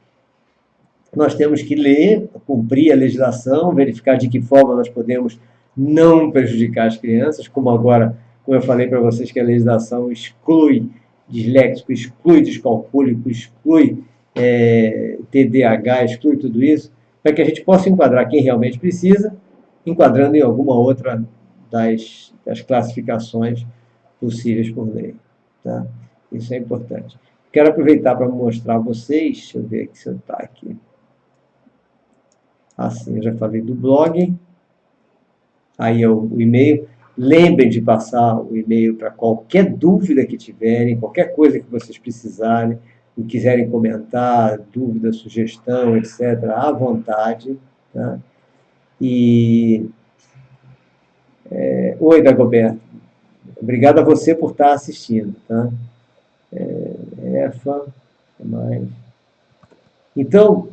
nós temos que ler, cumprir a legislação, verificar de que forma nós podemos não prejudicar as crianças, como agora, como eu falei para vocês, que a legislação exclui disléxico, exclui descalcúlico, exclui TDAH, exclui tudo isso, para que a gente possa enquadrar quem realmente precisa, enquadrando em alguma outra das classificações possíveis por lei. Tá? Isso é importante. Quero aproveitar para mostrar a vocês, deixa eu ver aqui se eu está aqui. Assim, eu já falei do blog. Aí é o e-mail. Lembrem de passar o e-mail para qualquer dúvida que tiverem, qualquer coisa que vocês precisarem, e quiserem comentar, dúvida, sugestão, etc., à vontade. Tá? Oi, Dagoberto. Obrigado a você por estar assistindo. Tá? EFA, mais. Então,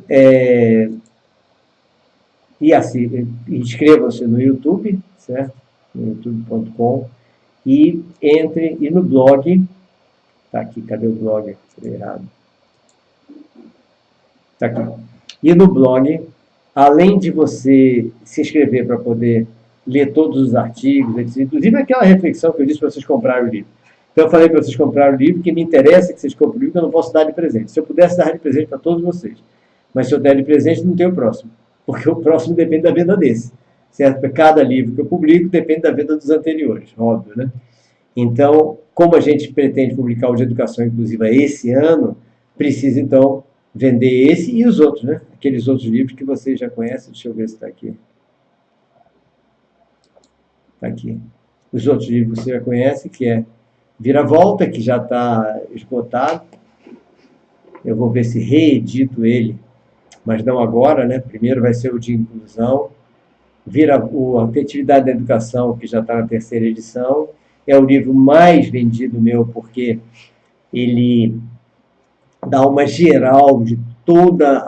e assim, inscrevam-se no YouTube, certo? No youtube.com, e entre e no blog. Tá aqui, cadê o blog? Falei errado. Tá aqui. E no blog, além de você se inscrever para poder ler todos os artigos, etc., inclusive aquela reflexão que eu disse para vocês comprarem o livro. Então eu falei para vocês comprarem o livro, que me interessa que vocês comprem o livro, que eu não posso dar de presente. Se eu pudesse dar de presente para todos vocês, mas se eu der de presente, não tem o próximo, porque o próximo depende da venda desse. Certo? Cada livro que eu publico depende da venda dos anteriores, óbvio, né? Então, como a gente pretende publicar o de educação inclusiva esse ano, precisa, então, vender esse e os outros, né? Aqueles outros livros que vocês já conhecem. Deixa eu ver se está aqui. Está aqui. Os outros livros você já conhece, que é Viravolta, que já está esgotado. Eu vou ver se reedito ele, mas não agora, né? Primeiro vai ser o de inclusão. A Afetividade da Educação, que já está na 3ª edição. É o livro mais vendido meu, porque ele dá uma geral de todas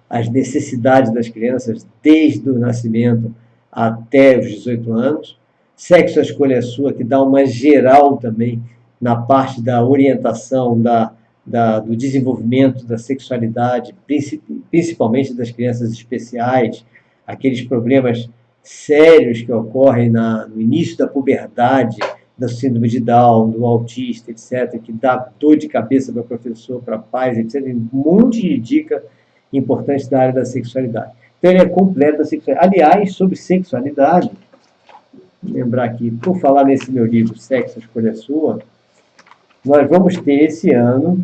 as necessidades das crianças, desde o nascimento até os 18 anos. Sexo, a escolha é sua, que dá uma geral também na parte da orientação, do desenvolvimento da sexualidade, principalmente das crianças especiais, aqueles problemas sérios que ocorrem no início da puberdade, da síndrome de Down, do autista, etc., que dá dor de cabeça para professor, para pais, etc., um monte de dica importante da área da sexualidade. Então, ele é completo da sexualidade. Aliás, sobre sexualidade, vou lembrar aqui, por falar nesse meu livro, Sexo, a Escolha é Sua, nós vamos ter esse ano,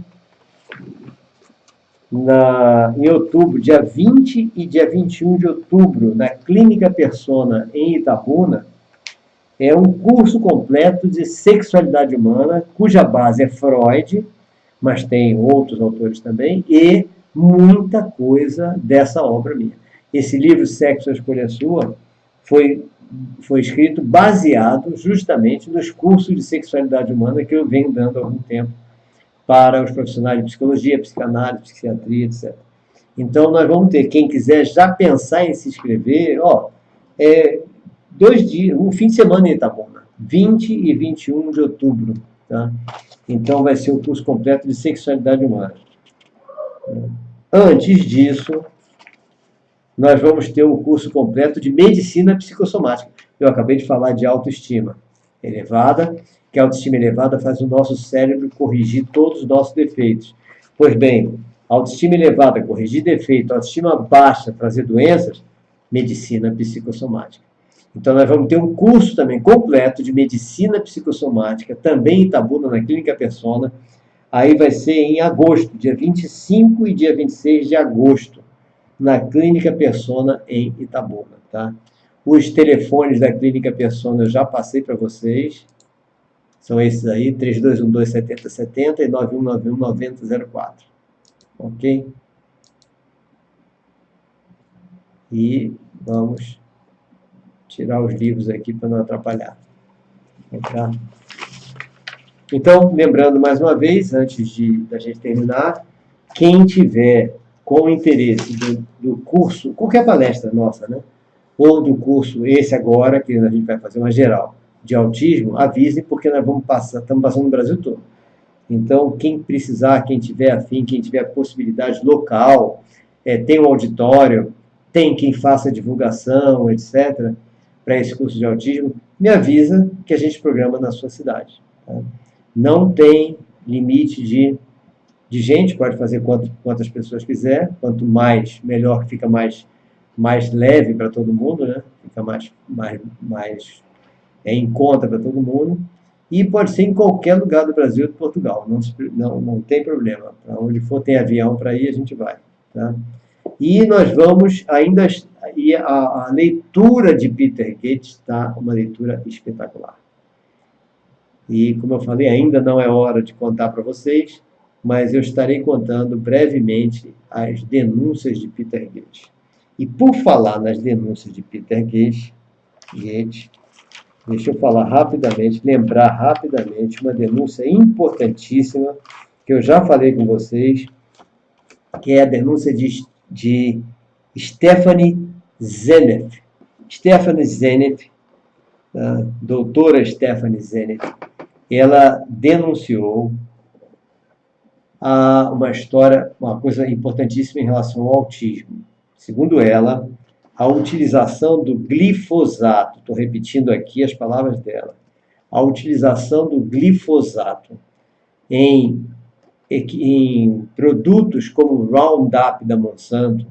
em outubro, dia 20 e dia 21 de outubro, na Clínica Persona, em Itabuna, é um curso completo de sexualidade humana, cuja base é Freud, mas tem outros autores também, e muita coisa dessa obra minha. Esse livro, Sexo, a Escolha é Sua, foi escrito baseado justamente nos cursos de sexualidade humana que eu venho dando há algum tempo para os profissionais de psicologia, psicanálise, psiquiatria, etc. Então, nós vamos ter, quem quiser já pensar em se inscrever, 2 dias, um fim de semana em Itabuna, 20 e 21 de outubro. Tá? Então, vai ser o curso completo de sexualidade humana. Antes disso, nós vamos ter um curso completo de medicina psicossomática. Eu acabei de falar de autoestima elevada, que a autoestima elevada faz o nosso cérebro corrigir todos os nossos defeitos. Pois bem, autoestima elevada, corrigir defeito, autoestima baixa, trazer doenças, medicina psicossomática. Então, nós vamos ter um curso também completo de medicina psicossomática, também em Itabuna, na Clínica Persona. Aí vai ser em agosto, dia 25 e dia 26 de agosto, na Clínica Persona, em Itabuna. Tá? Os telefones da Clínica Persona eu já passei para vocês. São esses aí, 3212-7070 e 9191-9004. Ok? E vamos tirar os livros aqui para não atrapalhar. Tá? Então, lembrando mais uma vez, antes da gente terminar, quem tiver com interesse do curso, qualquer palestra nossa, né? Ou do curso esse agora, que a gente vai fazer uma geral de autismo, avisem, porque nós estamos passando no Brasil todo. Então, quem precisar, quem tiver afim, quem tiver possibilidade local, tem um auditório, tem quem faça divulgação, etc., para esse curso de autismo, me avisa que a gente programa na sua cidade. Tá? Não tem limite de gente, pode fazer quantas pessoas quiser, quanto mais, melhor, que fica mais leve para todo mundo, né? Fica mais em conta para todo mundo. E pode ser em qualquer lugar do Brasil ou de Portugal, não tem problema. Para onde for tem avião para ir, a gente vai. Tá? E nós vamos ainda... E a leitura de Peter Gates está uma leitura espetacular. E, como eu falei, ainda não é hora de contar para vocês, mas eu estarei contando brevemente as denúncias de Peter Gates. E por falar nas denúncias de Peter Gates, deixa eu falar rapidamente, lembrar rapidamente uma denúncia importantíssima que eu já falei com vocês, que é a denúncia de Stephanie Seneff. Stephanie Seneff, a doutora Stephanie Seneff, ela denunciou uma história, uma coisa importantíssima em relação ao autismo. Segundo ela, a utilização do glifosato, estou repetindo aqui as palavras dela, a utilização do glifosato em produtos como o Roundup da Monsanto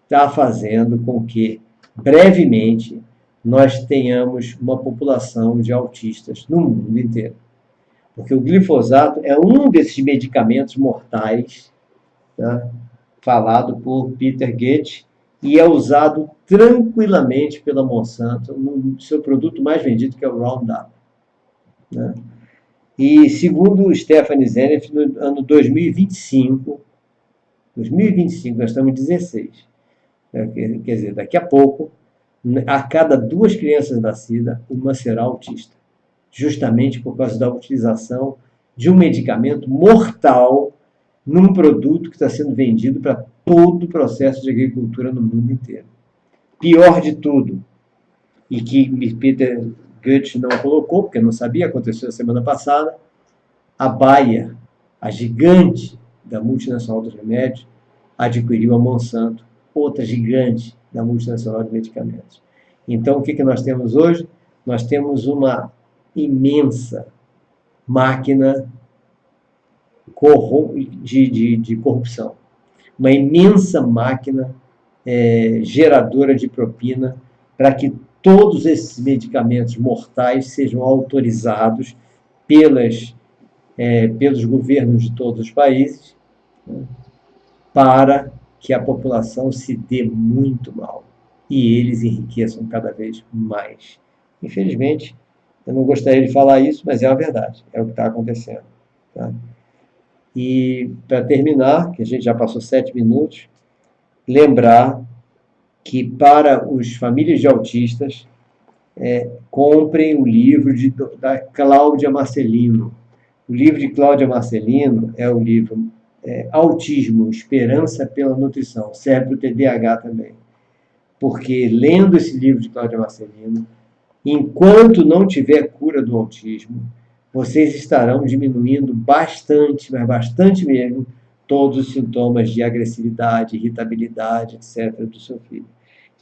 está fazendo com que, brevemente, nós tenhamos uma população de autistas no mundo inteiro. Porque o glifosato é um desses medicamentos mortais, tá? Falado por Peter Gates, e é usado tranquilamente pela Monsanto no seu produto mais vendido, que é o Roundup. Né? E, segundo Stephanie Seneff, no ano 2025, nós estamos em 16, quer dizer, daqui a pouco, a cada 2 crianças nascidas, uma será autista. Justamente por causa da utilização de um medicamento mortal num produto que está sendo vendido para todo o processo de agricultura no mundo inteiro. Pior de tudo, e que Peter Goetz não colocou, porque não sabia, aconteceu a semana passada, a Bayer, a gigante da multinacional dos remédios, adquiriu a Monsanto, outra gigante da multinacional de medicamentos. Então, o que nós temos hoje? Nós temos uma imensa máquina de corrupção, uma imensa máquina geradora de propina para que todos esses medicamentos mortais sejam autorizados pelos governos de todos os países, né, para que a população se dê muito mal e eles enriqueçam cada vez mais. Infelizmente, eu não gostaria de falar isso, mas é a verdade, é o que está acontecendo. Tá? E, para terminar, que a gente já passou 7 minutos, lembrar que para os famílias de autistas, comprem o livro da Cláudia Marcelino. O livro de Cláudia Marcelino é o livro Autismo, Esperança pela Nutrição. Serve para o TDAH também. Porque lendo esse livro de Cláudia Marcelino, enquanto não tiver cura do autismo, vocês estarão diminuindo bastante, mas bastante mesmo, todos os sintomas de agressividade, irritabilidade, etc., do seu filho.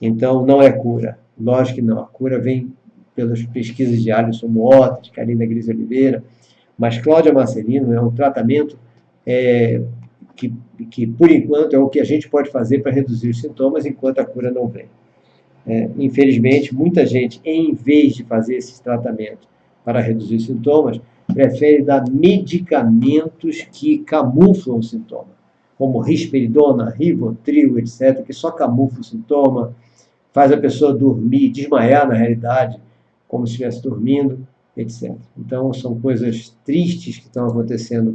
Então, não é cura. Lógico que não. A cura vem pelas pesquisas de Alisson Mota, de Karina Gris Oliveira, mas Cláudia Marcelino é um tratamento que, por enquanto, é o que a gente pode fazer para reduzir os sintomas enquanto a cura não vem. Infelizmente, muita gente, em vez de fazer esses tratamentos para reduzir os sintomas, prefere dar medicamentos que camuflam o sintoma, como risperidona, Rivotril, etc., que só camufla o sintoma, faz a pessoa dormir, desmaiar na realidade, como se estivesse dormindo, etc. Então, são coisas tristes que estão acontecendo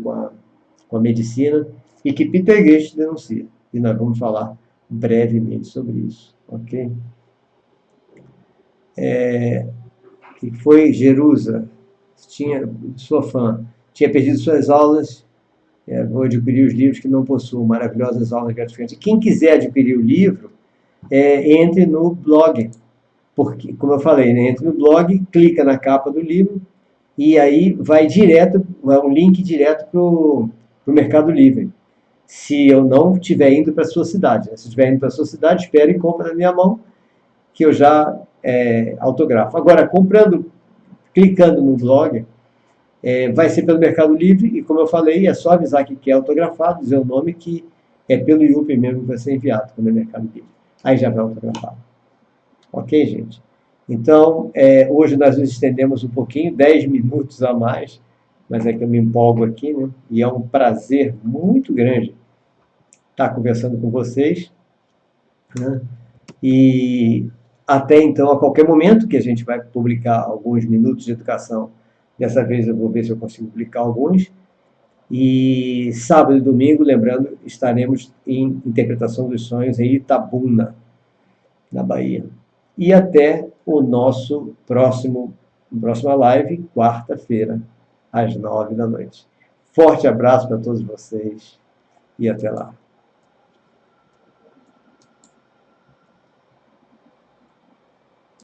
com a medicina e que Peter Goetz denuncia. E nós vamos falar brevemente sobre isso, ok? Que foi Jerusa, sua fã, tinha perdido suas aulas, vou adquirir os livros que não possuo, maravilhosas aulas gratificantes. Quem quiser adquirir o livro, entre no blog, porque, como eu falei, né, entre no blog, clica na capa do livro e aí vai um link direto para o Mercado Livre. Se eu não estiver indo para a sua cidade, né? Se estiver indo para a sua cidade, espere e compra na minha mão, que eu já autografo. Agora, clicando no blog, vai ser pelo Mercado Livre e, como eu falei, é só avisar que quer autografado, dizer o nome, que é pelo IUP mesmo que vai ser enviado, quando é Mercado Livre. Aí já vai autografado. Ok, gente? Então, hoje nós nos estendemos um pouquinho, 10 minutos a mais, mas é que eu me empolgo aqui, né? E é um prazer muito grande estar conversando com vocês, né? E até então, a qualquer momento que a gente vai publicar alguns minutos de educação, dessa vez eu vou ver se eu consigo publicar alguns, e sábado e domingo, lembrando, estaremos em Interpretação dos Sonhos em Itabuna, na Bahia. E até o nosso próxima live, quarta-feira, às 9 da noite. Forte abraço para todos vocês e até lá.